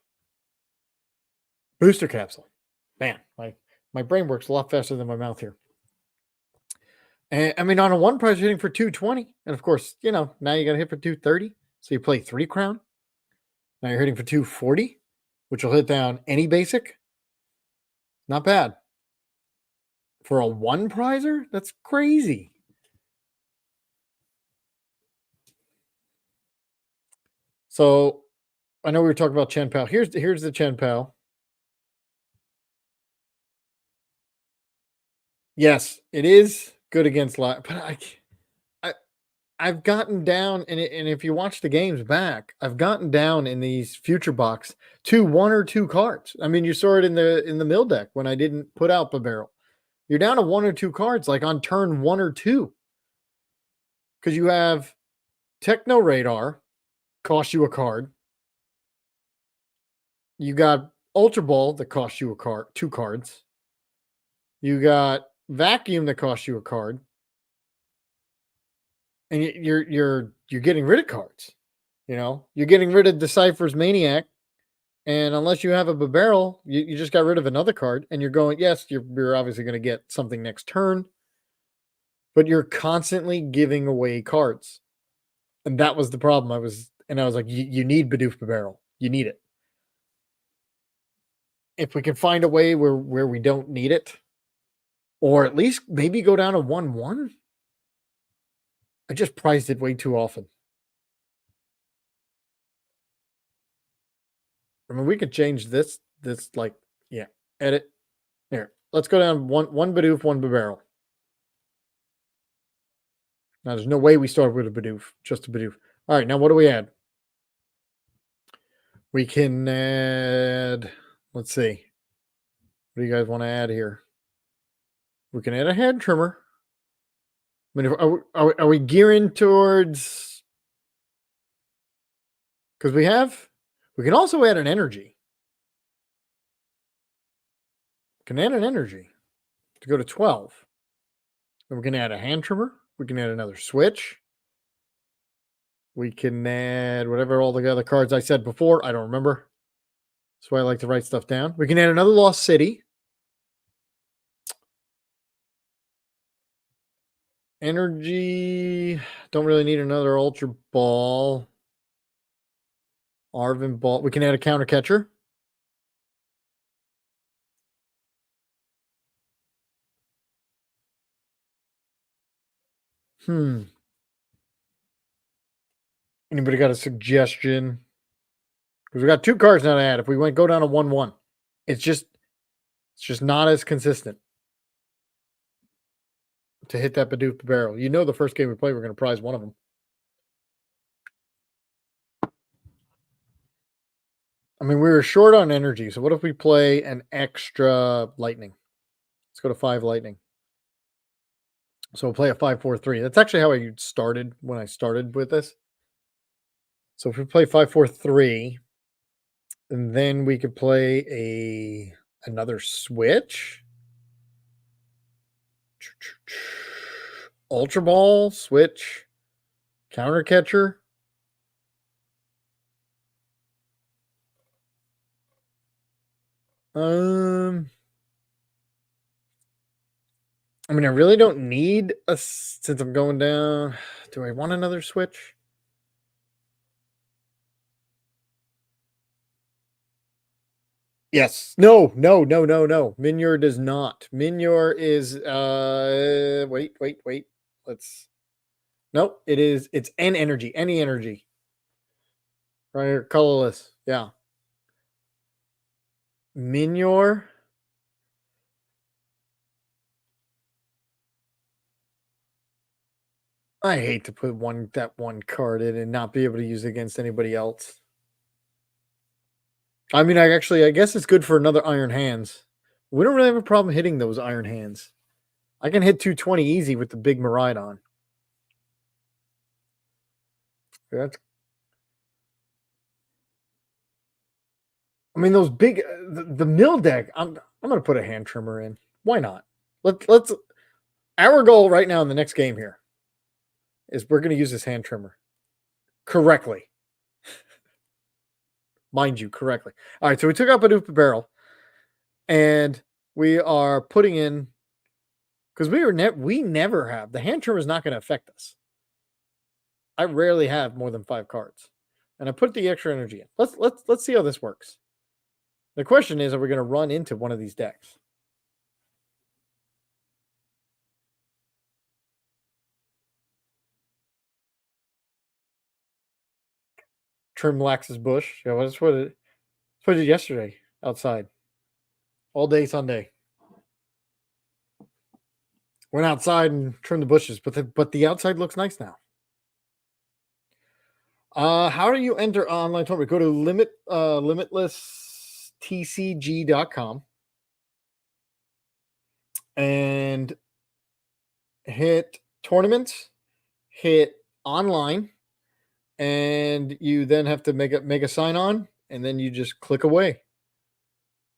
booster capsule. Man, my brain works a lot faster than my mouth here. And I mean, on a 1 prize hitting for 220, and of course, now you got to hit for 230. So you play 3 crown. Now you're hitting for 240, which will hit down any basic. Not bad. For a 1 prizer? That's crazy. So I know we were talking about Chen Pao. Here's the Chen Pao. Yes, it is good against live, but I've gotten down, and if you watch the games back, I've gotten down in these future box to 1 or 2 cards. I mean, you saw it in the mill deck when I didn't put out the barrel. You're down to 1 or 2 cards, like on turn 1 or 2, because you have Techno Radar, cost you a card. You got Ultra Ball that costs you a card, 2 cards. You got Vacuum that costs you a card. And you're getting rid of cards. You're getting rid of Decipher's Maniac, and unless you have a barrel, you just got rid of another card, and you're going, yes, you're obviously going to get something next turn, but you're constantly giving away cards, and that was the problem. I was like, you need Bidoof barrel, you need it. If we can find a way where we don't need it, or at least maybe go down to 1-1. I just prized it way too often. I mean, we could change this like, yeah, edit. Here, let's go down one Bidoof, 1 barrel. Now, there's no way we start with a Bidoof, just a Bidoof. All right, now what do we add? We can add, let's see. What do you guys want to add here? We can add a head trimmer. I mean, are we gearing towards, because we can also add an energy. Can add an energy to go to 12. And we can add a hand trimmer. We can add another switch. We can add whatever all the other cards I said before. I don't remember. That's why I like to write stuff down. We can add another Lost City. Energy. Don't really need another Ultra Ball. Arvin Ball. We can add a counter catcher. Anybody got a suggestion? Because we got 2 cards now to add. If we go down to 1-1, it's just not as consistent to hit that Bidoof barrel. The first game we play, we're going to prize one of them. I mean, we were short on energy, so what if we play an extra lightning? Let's go to 5 lightning. So we'll play a 5-4-3. That's actually how I started when I started with this. So if we play 5-4-3, and then we could play another switch. Ultra Ball, switch, counter catcher. I mean, I really don't need since I'm going down. Do I want another switch? Yes. No. Minyor does not. Minyor is wait. Let's Nope, it's N energy. Any energy. Right here, colorless. Yeah. Minyor. I hate to put that one card in and not be able to use it against anybody else. I mean, I guess it's good for another Iron Hands. We don't really have a problem hitting those Iron Hands. I can hit 220 easy with the big Miraidon. That's. I mean, those big the mill deck. I'm gonna put a hand trimmer in. Why not? Let's. Our goal right now in the next game here is we're gonna use this hand trimmer correctly. Mind you, correctly. All right, so we took out Bidoof Barrel, and we are putting in because we never have the hand trimmer is not going to affect us. I rarely have more than 5 cards, and I put the extra energy in. Let's see how this works. The question is, are we going to run into one of these decks? Trim Lax's bush. Yeah, that's what it did yesterday outside. All day Sunday. Went outside and trimmed the bushes, but the outside looks nice now. How do you enter online tournament? Go to limitlesstcg.com and hit tournaments, hit online, and you then have to make a sign on, and then you just click away.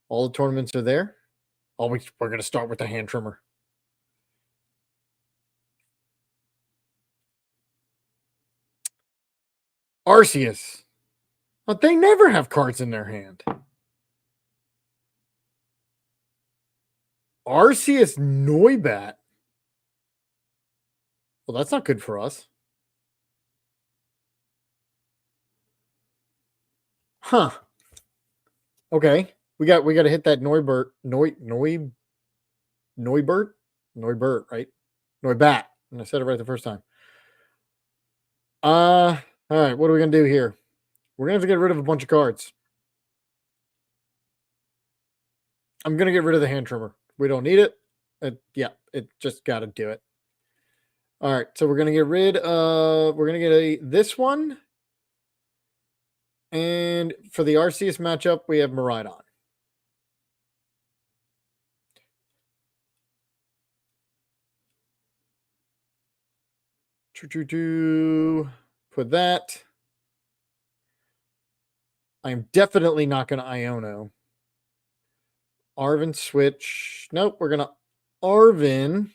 All the tournaments are there. We're going to start with the hand trimmer. Arceus. But they never have cards in their hand. Arceus Noibat. Well, that's not good for us. Huh. Okay. We got to hit that Noibert, right? Noibat. And I said it right the first time. All right. What are we going to do here? We're going to have to get rid of a bunch of cards. I'm going to get rid of the hand trimmer. We don't need it. It just got to do it. All right. So we're going to get rid of, we're going to get this one. And for the Arceus matchup, we have Miraidon. Put that. I'm definitely not going to Iono. Arvin switch. Nope, we're going to Arvin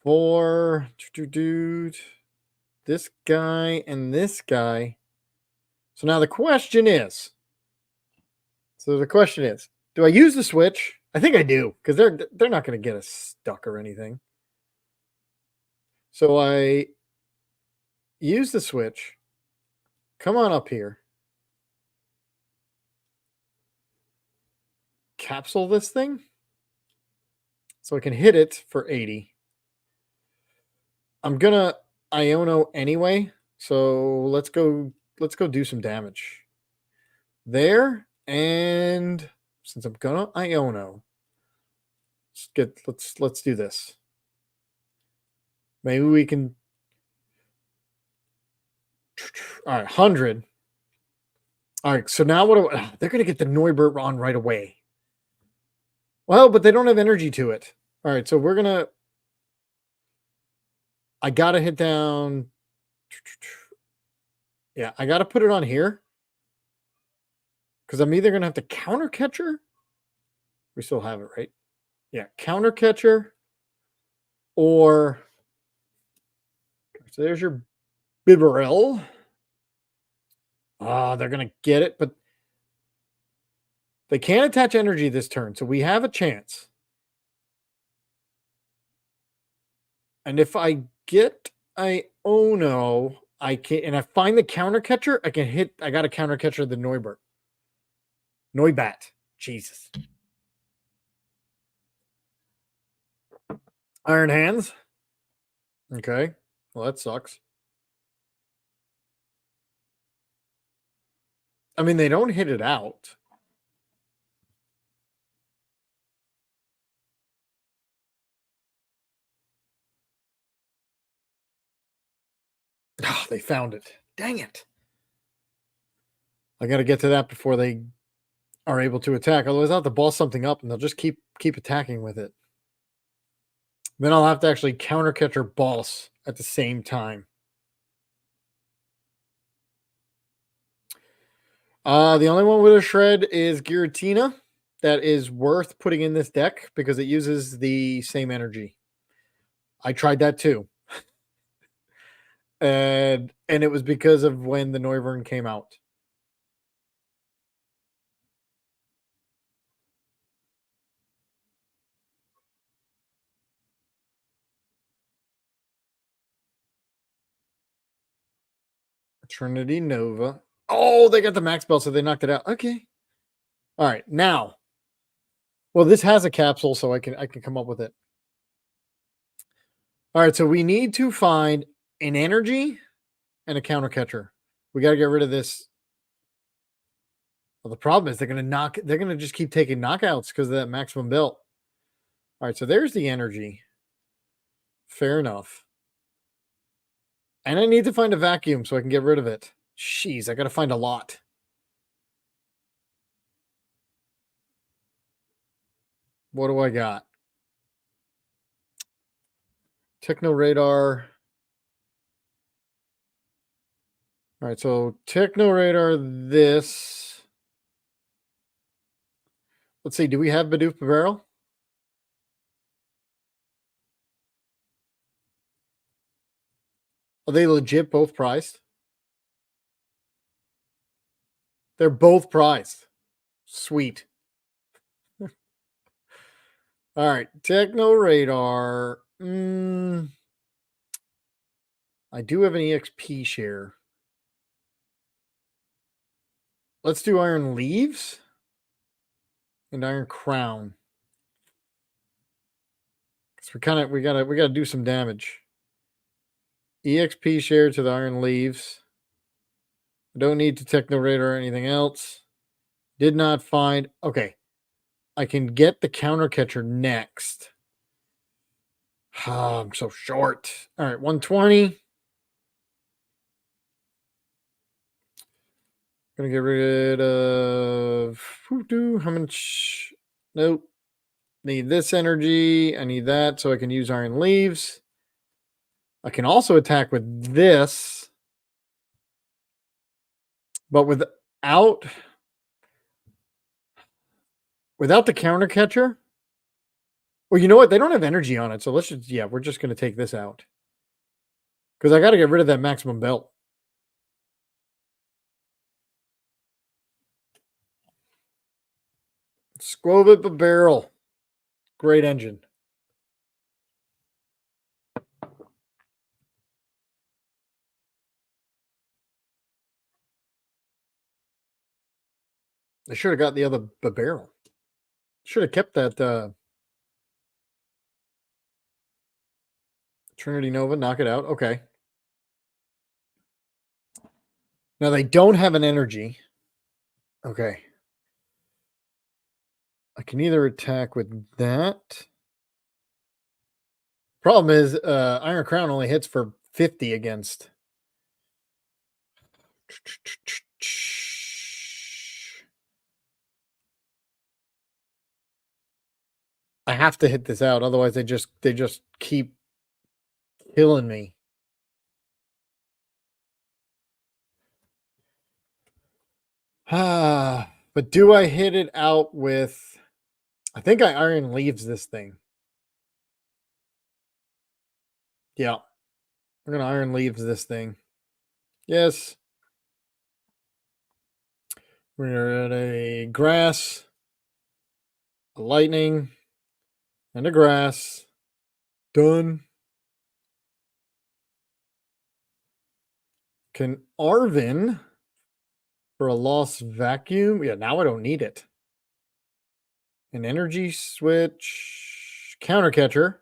for this guy and this guy. So now the question is, do I use the switch? I think I do, because they're not going to get us stuck or anything. So I use the switch. Come on up here. Capsule this thing so I can hit it for 80. I'm gonna Iono anyway, so let's go do some damage there. And since I'm gonna Iono, let's do this. Maybe we can. All right, 100. All right, so now they're going to get the Noibert on right away. Well, but they don't have energy to it. All right, so we're going to. I got to hit down Yeah, I got to put it on here because I'm either going to have to counter catcher. We still have it, right? Yeah, counter catcher or. So there's your Bibarel. Ah, they're going to get it, but they can't attach energy this turn, so we have a chance. And if I get Iono, I can, and I find the counter catcher, I can hit. I got a counter catcher the Noibat. Jesus. Iron Hands. Okay. Well, that sucks. I mean, they don't hit it out. Oh, they found it. Dang it. I got to get to that before they are able to attack. Otherwise, I'll have to ball something up and they'll just keep attacking with it. Then I'll have to actually counter catcher boss at the same time. The only one with a shred is Giratina. That is worth putting in this deck because it uses the same energy. I tried that too. And it was because of when the Noivern came out. Trinity Nova. Oh, they got the max spell, so they knocked it out. Okay. All right. Now. Well, this has a capsule, so I can come up with it. All right, so we need to find an energy and a counter catcher. We got to get rid of this. Well, the problem is they're gonna just keep taking knockouts because of that maximum belt. All right, so there's the energy. Fair enough. And I need to find a vacuum so I can get rid of it. Jeez, I got to find a lot. What do I got? Techno Radar. All right, so Techno Radar this. Let's see, do we have Bidoof Barrel? Are they legit both priced? They're both priced. Sweet. All right, Techno Radar. I do have an EXP share. Let's do Iron Leaves and Iron Crown. Because we gotta do some damage. EXP share to the Iron Leaves. I don't need to Techno Radar or anything else. Did not find. Okay. I can get the counter catcher next. Oh, I'm so short. All right, 120. Gonna get rid of how much? Nope. Need this energy. I need that so I can use Iron Leaves. I can also attack with this, but without the counter catcher. Well, you know what? They don't have energy on it, so let's just we're just gonna take this out because I got to get rid of that maximum belt. Squovit Barrel. Great engine. I should have got the other barrel. Should have kept that Trinity Nova. Knock it out. Okay. Now they don't have an energy. Okay. I can either attack with that. Problem is, Iron Crown only hits for 50 against. I have to hit this out, otherwise they just keep killing me. But do I hit it out with... I think I Iron Leaves this thing. Yeah. We're going to Iron Leaves this thing. Yes. We're at a grass, a lightning, and a grass. Done. Can Arvin for a lost vacuum? Yeah, now I don't need it. An energy switch. Counter catcher.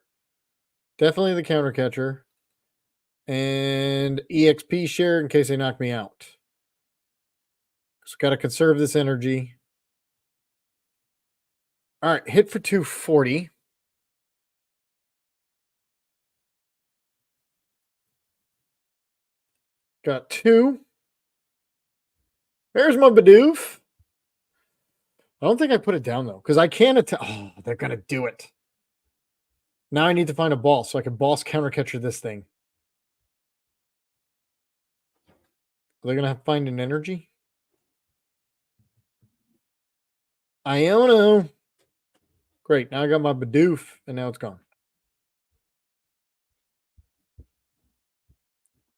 Definitely the counter catcher. And EXP share in case they knock me out. So got to conserve this energy. All right, hit for 240. Got 2. There's my Bidoof. I don't think I put it down though, because I can't attack. Oh, they're gonna do it. Now I need to find a boss so I can boss counter catcher this thing. Are they gonna have to find an energy? Iono. Great. Now I got my Bidoof, and now it's gone.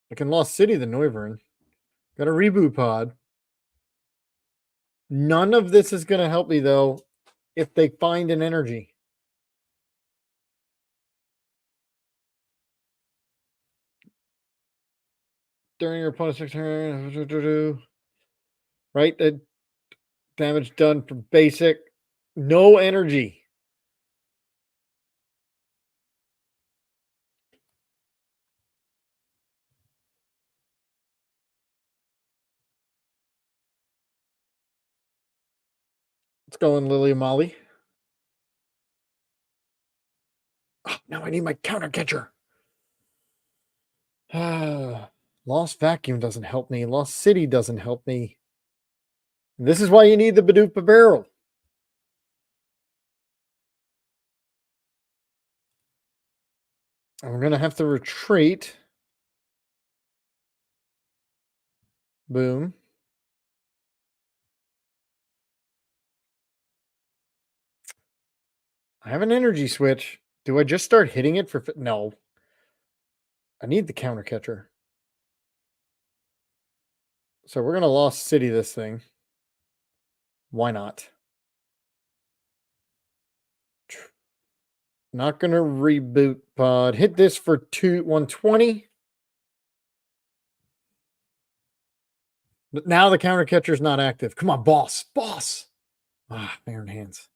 I can Lost City the Noivern. Got a Reboot Pod. None of this is going to help me, though, if they find an energy. During your opponent's turn. Right? The damage done for basic. No energy. Let's go in, Lily Molly. Oh, now I need my counter catcher. Lost Vacuum doesn't help me. Lost City doesn't help me. This is why you need the Bidoof Barrel. I'm going to have to retreat. Boom. I have an energy switch. Do I just start hitting it for... No. I need the counter catcher. So we're going to Lost City this thing. Why not? Not going to reboot pod. Hit this for 120. But now the counter catcher is not active. Come on, boss. Boss. Iron Hands.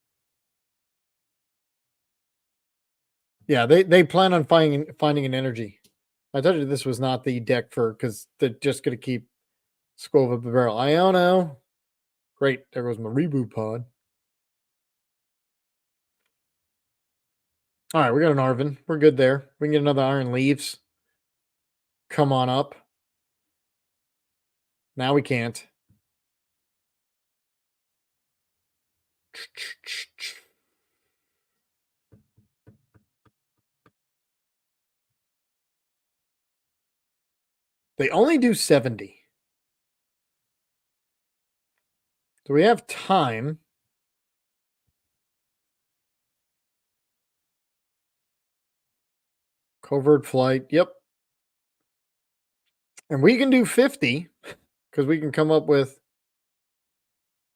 Yeah, they plan on finding an energy. I told you this was not the deck for... Because they're just going to keep Squove up the barrel. Iono. Great. There goes my reboot pod. All right, we got an Arvin. We're good there. We can get another Iron Leaves. Come on up. Now we can't. They only do 70. So we have time. Covert flight. Yep. And we can do 50 because we can come up with...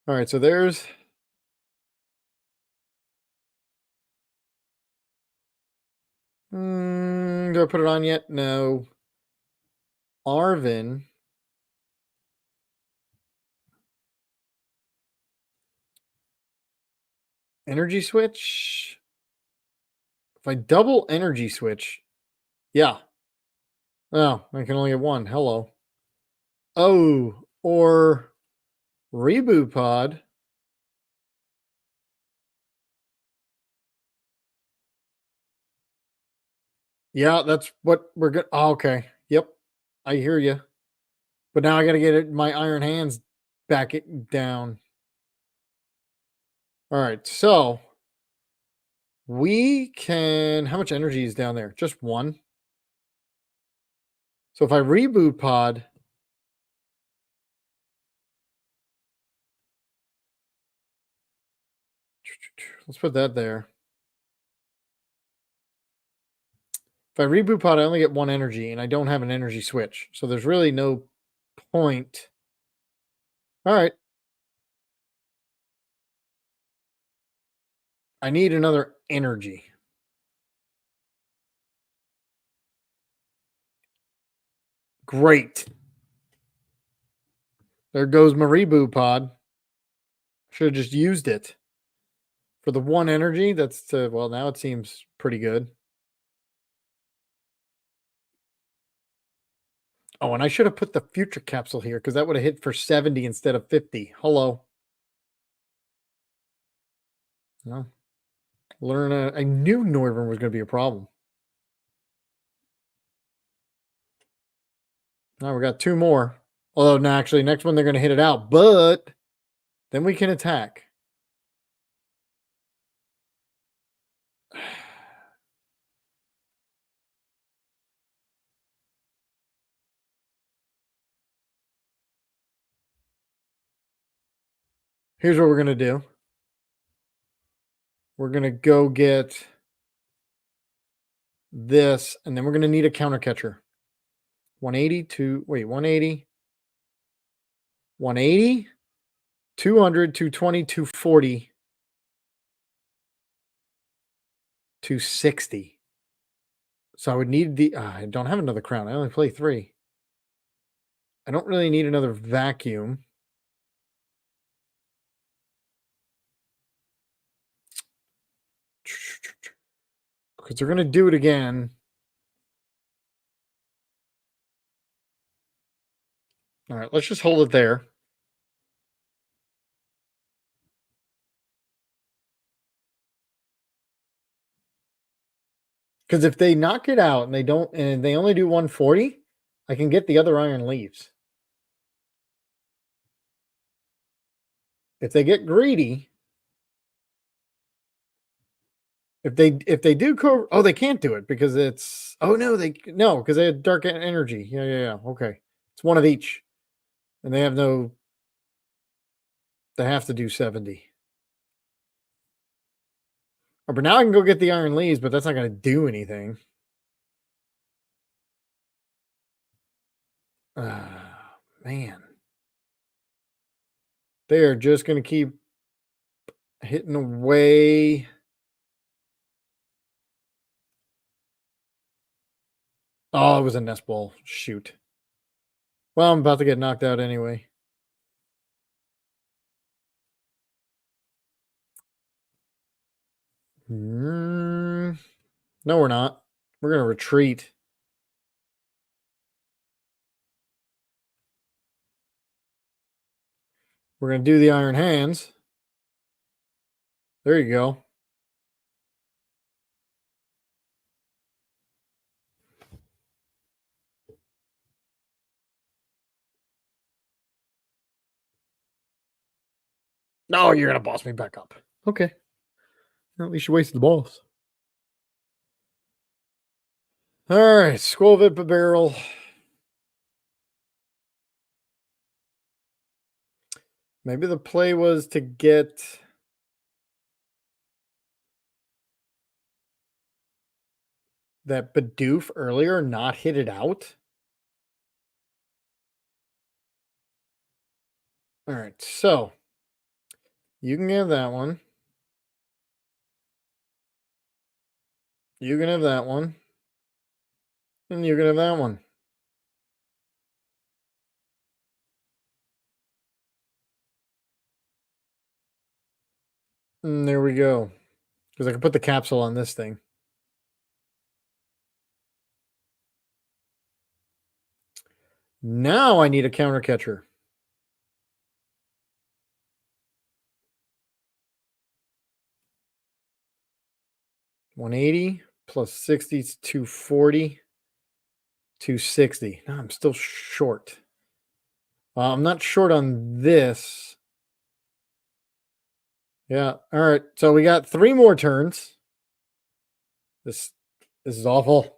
All right, so there's... do I put it on yet? No. Arvin. Energy switch. If I double energy switch, yeah. Oh, I can only get one. Hello. Oh, or reboot pod. Yeah, that's what we're good. Oh, okay. Yep. I hear you. But now I got to get it, my Iron Hands back it down. All right. So we can... How much energy is down there? Just 1. So if I reboot pod... Let's put that there. If I reboot pod, I only get 1 energy, and I don't have an energy switch. So there's really no point. All right. I need another energy. Great. There goes my reboot pod. Should have just used it. For the 1 energy, that's well, now it seems pretty good. Oh, and I should have put the future capsule here because that would have hit for 70 instead of 50. Hello. No. I knew Northern was going to be a problem. Now we got 2 more. Although, no, actually, next one they're going to hit it out, but then we can attack. Here's what we're going to do. We're going to go get this, and then we're going to need a counter catcher. 180 to, wait, 180, 180, 200, 220, 240, 260. So I would need I don't have another crown. I only play 3. I don't really need another vacuum. Because they're going to do it again. All right, let's just hold it there. Because if they knock it out and they only do 140, I can get the other iron leaves. If they get greedy, if they do they can't do it because it's because they had dark energy. Yeah. Okay. It's one of each. And they have they have to do 70. Oh, but now I can go get the iron leaves, but that's not going to do anything. Man. They are just going to keep hitting away. Oh, it was a nest ball. Shoot. Well, I'm about to get knocked out anyway. No, we're not. We're going to retreat. We're going to do the iron hands. There you go. No, you're going to boss me back up. Okay. At least you wasted the balls. All right. Squolvit barrel. Maybe the play was to get that Bidoof earlier, not hit it out. All right. So you can have that one. You can have that one. And you can have that one. And there we go. Because I can put the capsule on this thing. Now I need a counter catcher. $180 plus 60 is 240. 260. No, I'm still short. I'm not short on this. Yeah. All right. So we got 3 more turns. This is awful.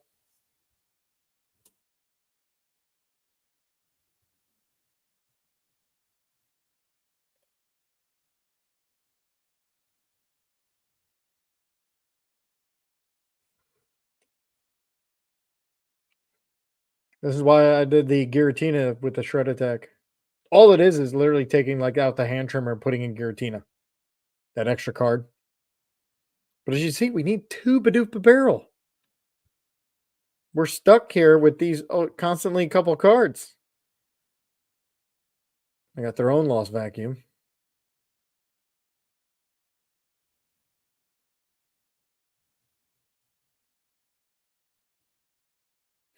This is why I did the Giratina with the shred attack. All it is literally taking like out the hand trimmer and putting in Giratina. That extra card. But as you see, we need 2 Bidoof Barrel. We're stuck here with these constantly a couple cards. They got their own Lost Vacuum.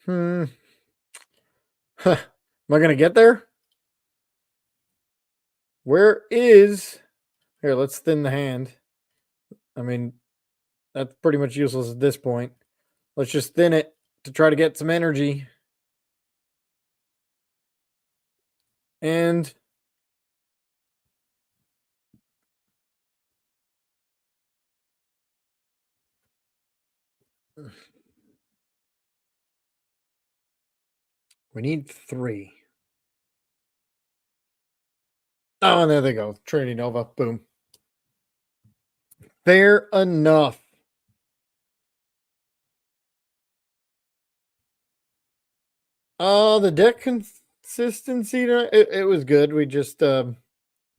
Am I going to get there? Where is... Here, let's thin the hand. I mean, that's pretty much useless at this point. Let's just thin it to try to get some energy. And... we need 3. Oh, and there they go. Trinity Nova. Boom. Fair enough. The deck consistency, it was good. We just we're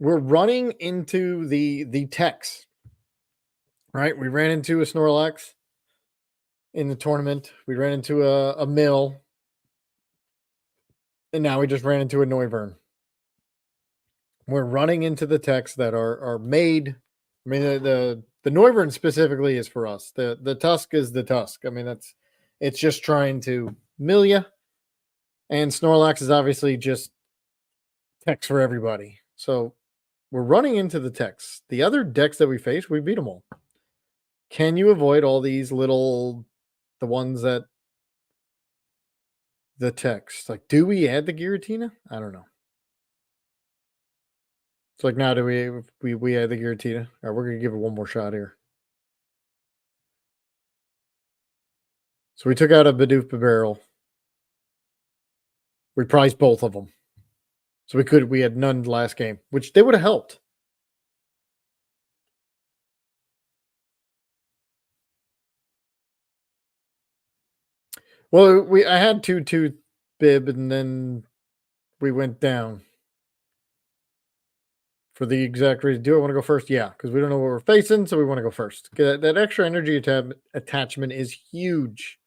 running into the techs. Right? We ran into a Snorlax in the tournament. We ran into a mill. And now we just ran into a Noivern. We're running into the techs that are made. I mean, the Noivern specifically is for us. The Tusk is the Tusk. I mean, it's just trying to mill you. And Snorlax is obviously just techs for everybody. So we're running into the techs. The other decks that we face, we beat them all. Can you avoid all these the ones that the techs? Like, do we add the Giratina? I don't know. It's like, now do we add the Giratina? All right, we're going to give it one more shot here. So we took out a Bidoof Barrel. We prized both of them. So we had none last game, which they would have helped. Well, I had 2 bib, and then we went down for the exact reason. Do I want to go first? Yeah, because we don't know what we're facing, so we want to go first. That extra energy attachment is huge.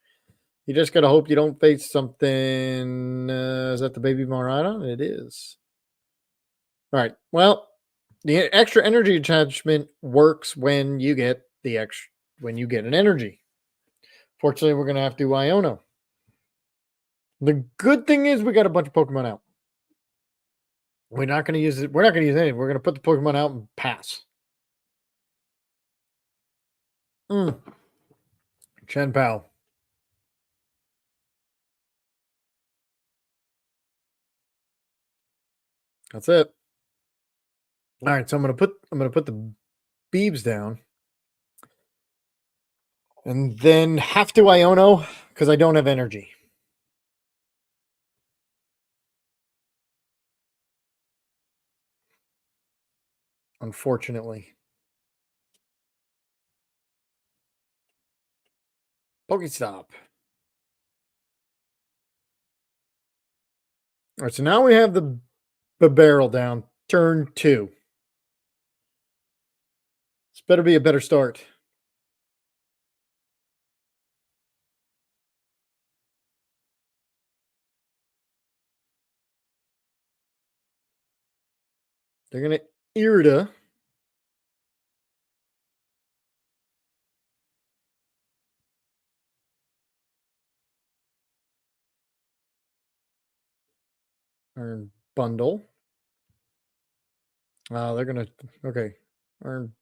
You just got to hope you don't face something. Is that the baby Maraudon? It is. All right. Well, the extra energy attachment works when you get an energy. Fortunately, we're going to have to Iono. The good thing is we got a bunch of Pokemon out. We're not going to use it. We're not going to use anything. We're going to put the Pokemon out and pass. Chen Pao. That's it. All right, so I'm gonna put the Beebs down, and then have to Iono because I don't have energy. Unfortunately. Pokestop. All right, so now we have the barrel down. Turn 2. This better be a better start. They're gonna Irida. Earn bundle. They're gonna earn.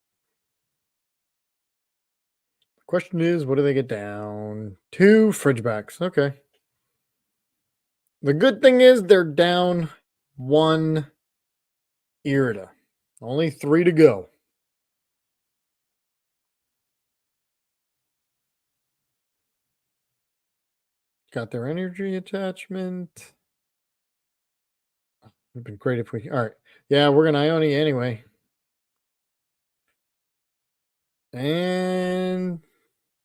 Question is, what do they get down? 2 fridge backs. Okay. The good thing is they're down 1 Irida. Only 3 to go. Got their energy attachment. Would have been great if we... All right. Yeah, we're going to Ione anyway. And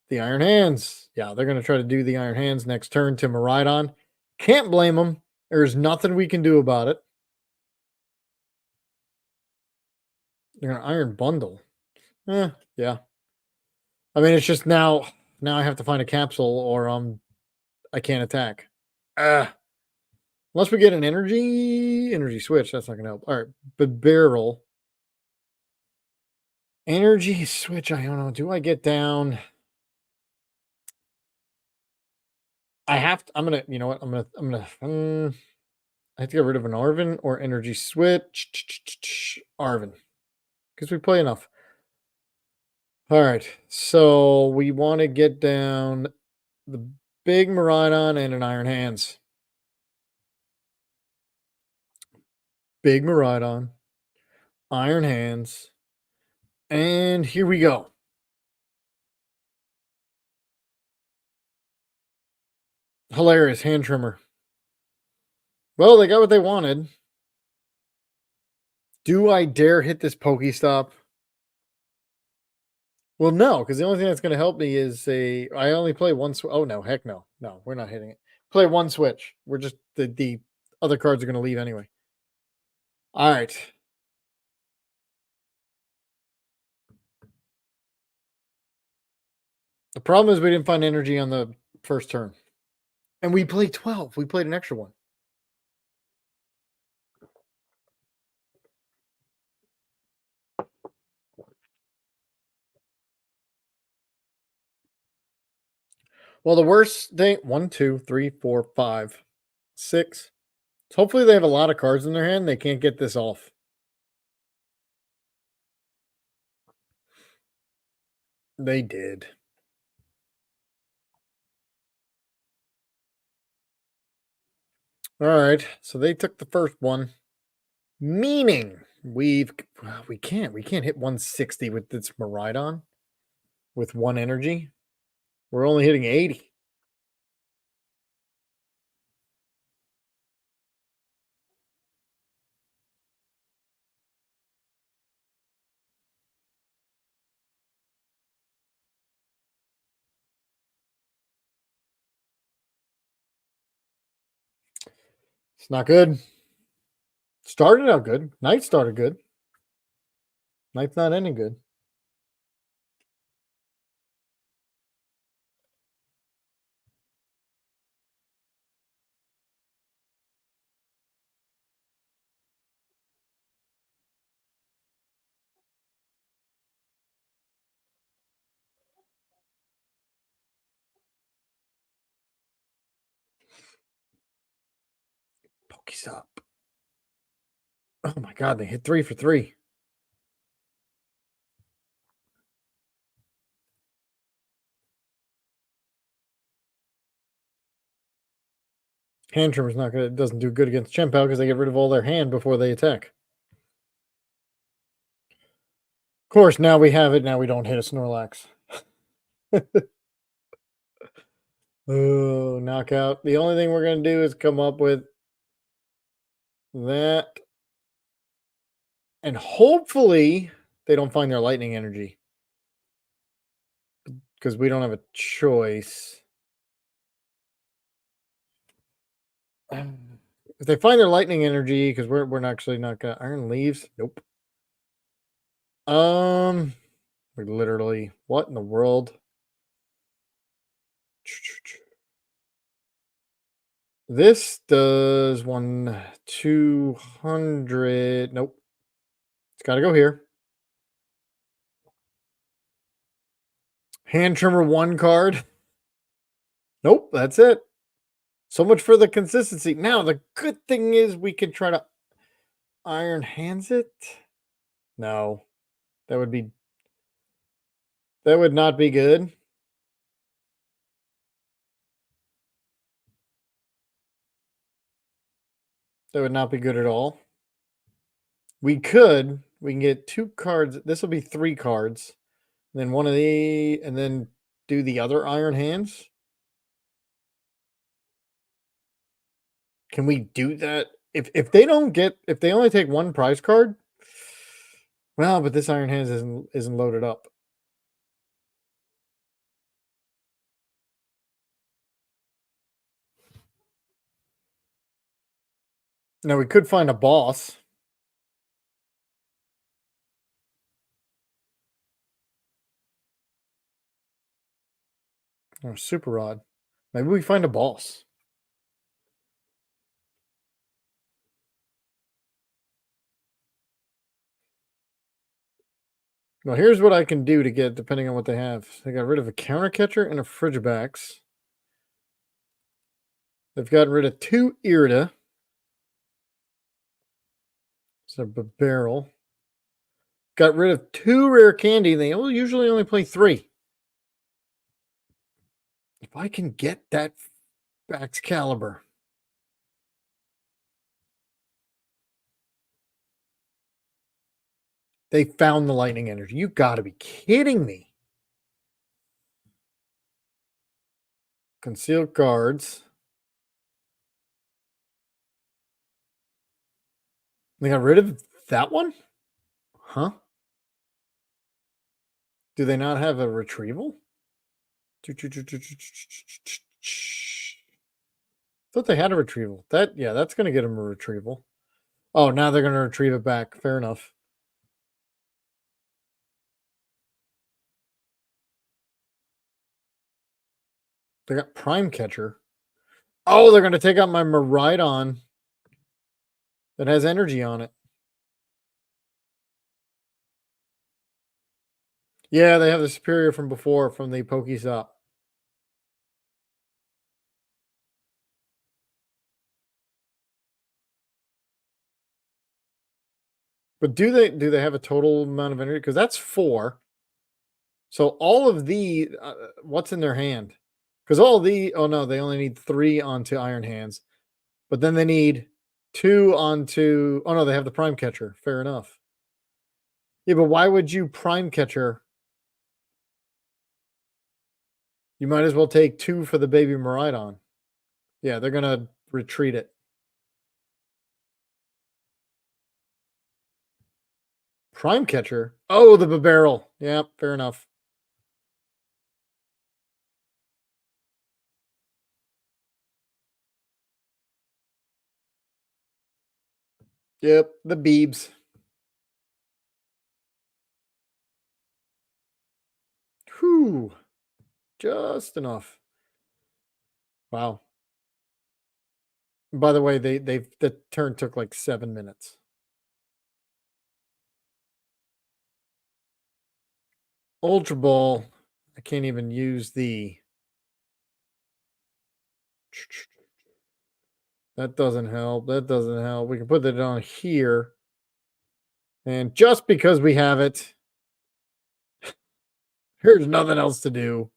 the Iron Hands. Yeah, they're going to try to do the Iron Hands next turn to Miraidon. Can't blame them. There's nothing we can do about it. They're an iron bundle. Yeah. I mean, it's just now I have to find a capsule or I can't attack. Unless we get an energy switch, that's not gonna help. All right, but barrel. Energy switch, I don't know. Do I get down? I have to, I'm gonna, you know what? I have to get rid of an Arvin or energy switch. Arvin. Because we play enough. All right. So we want to get down the big Miraidon and an Iron Hands. Big Miraidon, Iron Hands, and here we go. Hilarious hand trimmer. Well, they got what they wanted. Do I dare hit this Pokestop? Well, no, because the only thing that's going to help me is I only play one. Oh no, heck no, no, we're not hitting it. Play one switch. We're just the other cards are going to leave anyway. All right. The problem is we didn't find energy on the first turn, and we played 12. We played an extra one. Well, the worst thing 1, 2, 3, 4, 5, 6. So hopefully they have a lot of cards in their hand. They can't get this off. They did. All right. So they took the first one. Meaning we can't hit 160 with this Miraidon with one energy. We're only hitting 80. It's not good. Started out good. Night started good. Night's not ending good. Pokestop. Oh my god, they hit 3 for 3. Hand trimmer's not good. It doesn't do good against Chempao because they get rid of all their hand before they attack. Of course, now we have it. Now we don't hit a Snorlax. Oh, knockout. The only thing we're going to do is come up with that. And hopefully they don't find their lightning energy. Because we don't have a choice. If they find their lightning energy, because we're actually not gonna Iron Leaves. Nope. We literally what in the world? This does 200. Nope. It's got to go here. Hand trimmer 1 card. Nope, that's it. So much for the consistency. Now, the good thing is we can try to Iron Hands it. No, that would not be good. That would not be good at all. We can get 2 cards. This will be 3 cards. Then one of the, and then do the other Iron Hands. Can we do that? If they only take 1 prize card, well, but this Iron Hands isn't loaded up. Now we could find a boss. Or super rod. Maybe we find a boss. Well, here's what I can do to get, depending on what they have. They got rid of a counter catcher and a Frigibax. They've gotten rid of 2 Irida. It's a barrel. Got rid of 2 rare candy. They usually only play 3. If I can get that Excalibur. They found the lightning energy. You got to be kidding me. Concealed cards. They got rid of that one? Huh? Do they not have a retrieval? Thought they had a retrieval. That's going to get them a retrieval. Oh, now they're going to retrieve it back. Fair enough. They got Prime Catcher. Oh, they're going to take out my Miraidon that has energy on it. Yeah, they have the superior from before from the Pokestop. But do they have a total amount of energy? Because that's 4. So all of the what's in their hand? Because all the they only need 3 onto Iron Hands, but then they need 2 onto. Oh no, they have the Prime Catcher. Fair enough. Yeah, but why would you Prime Catcher? You might as well take 2 for the baby Miraidon. Yeah, they're gonna retreat it. Prime Catcher. Oh, the barrel. Yeah, fair enough. Yep, the Beebs. Whew. Just enough. Wow. By the way, the turn took like 7 minutes. Ultra Ball. I can't even use the. That doesn't help. That doesn't help. We can put that on here. And just because we have it, there's nothing else to do.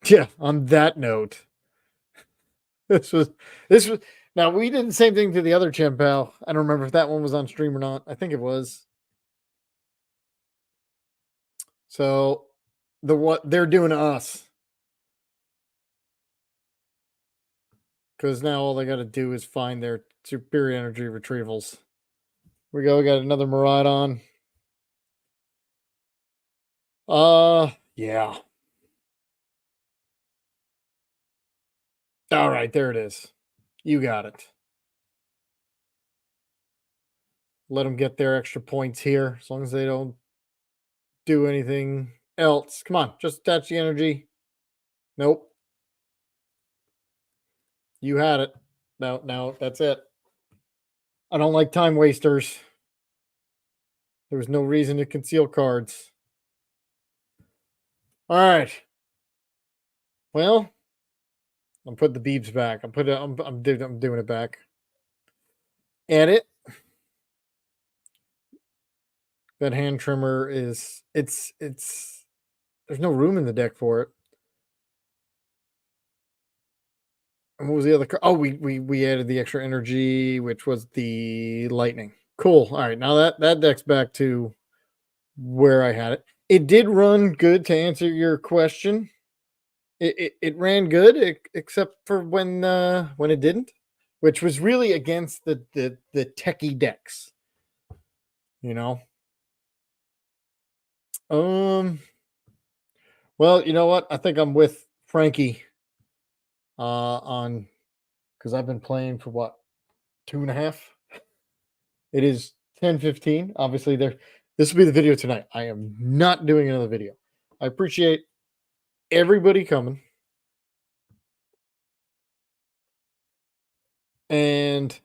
Yeah, on that note, this was now we did the same thing to the other Chempal. I don't remember if that one was on stream or not. I think it was. So what they're doing to us. Because now all they got to do is find their superior energy retrievals. We go. We got another Miraidon. Yeah. All right, there it is. You got it. Let them get their extra points here, as long as they don't do anything else. Come on, just attach the energy. Nope. You had it. No, that's it. I don't like time wasters. There was no reason to conceal cards. All right. Well, I'm putting the beeps back. I'm doing it back. Edit. That hand trimmer is it's there's no room in the deck for it. And what was the other? Oh, we added the extra energy, which was the lightning. Cool. All right, now that deck's back to where I had it. It did run good, to answer your question. It ran good, except for when it didn't, which was really against the techie decks. You know. Well, you know what? I think I'm with Frankie on because I've been playing for what, 2.5. It is 10:15. Obviously, this will be the video tonight. I am not doing another video. I appreciate everybody coming. And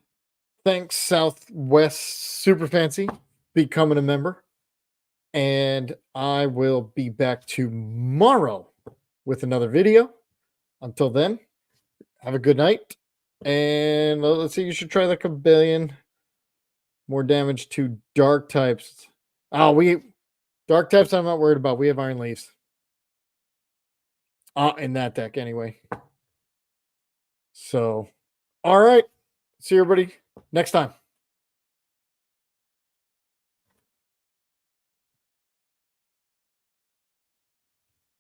thanks, Southwest Super Fancy, becoming a member. And I will be back tomorrow with another video. Until then, have a good night. And let's see, you should try the Cabillion. More damage to dark types. Oh, dark types I'm not worried about. We have Iron Leaves. In that deck anyway. So, all right. See everybody next time.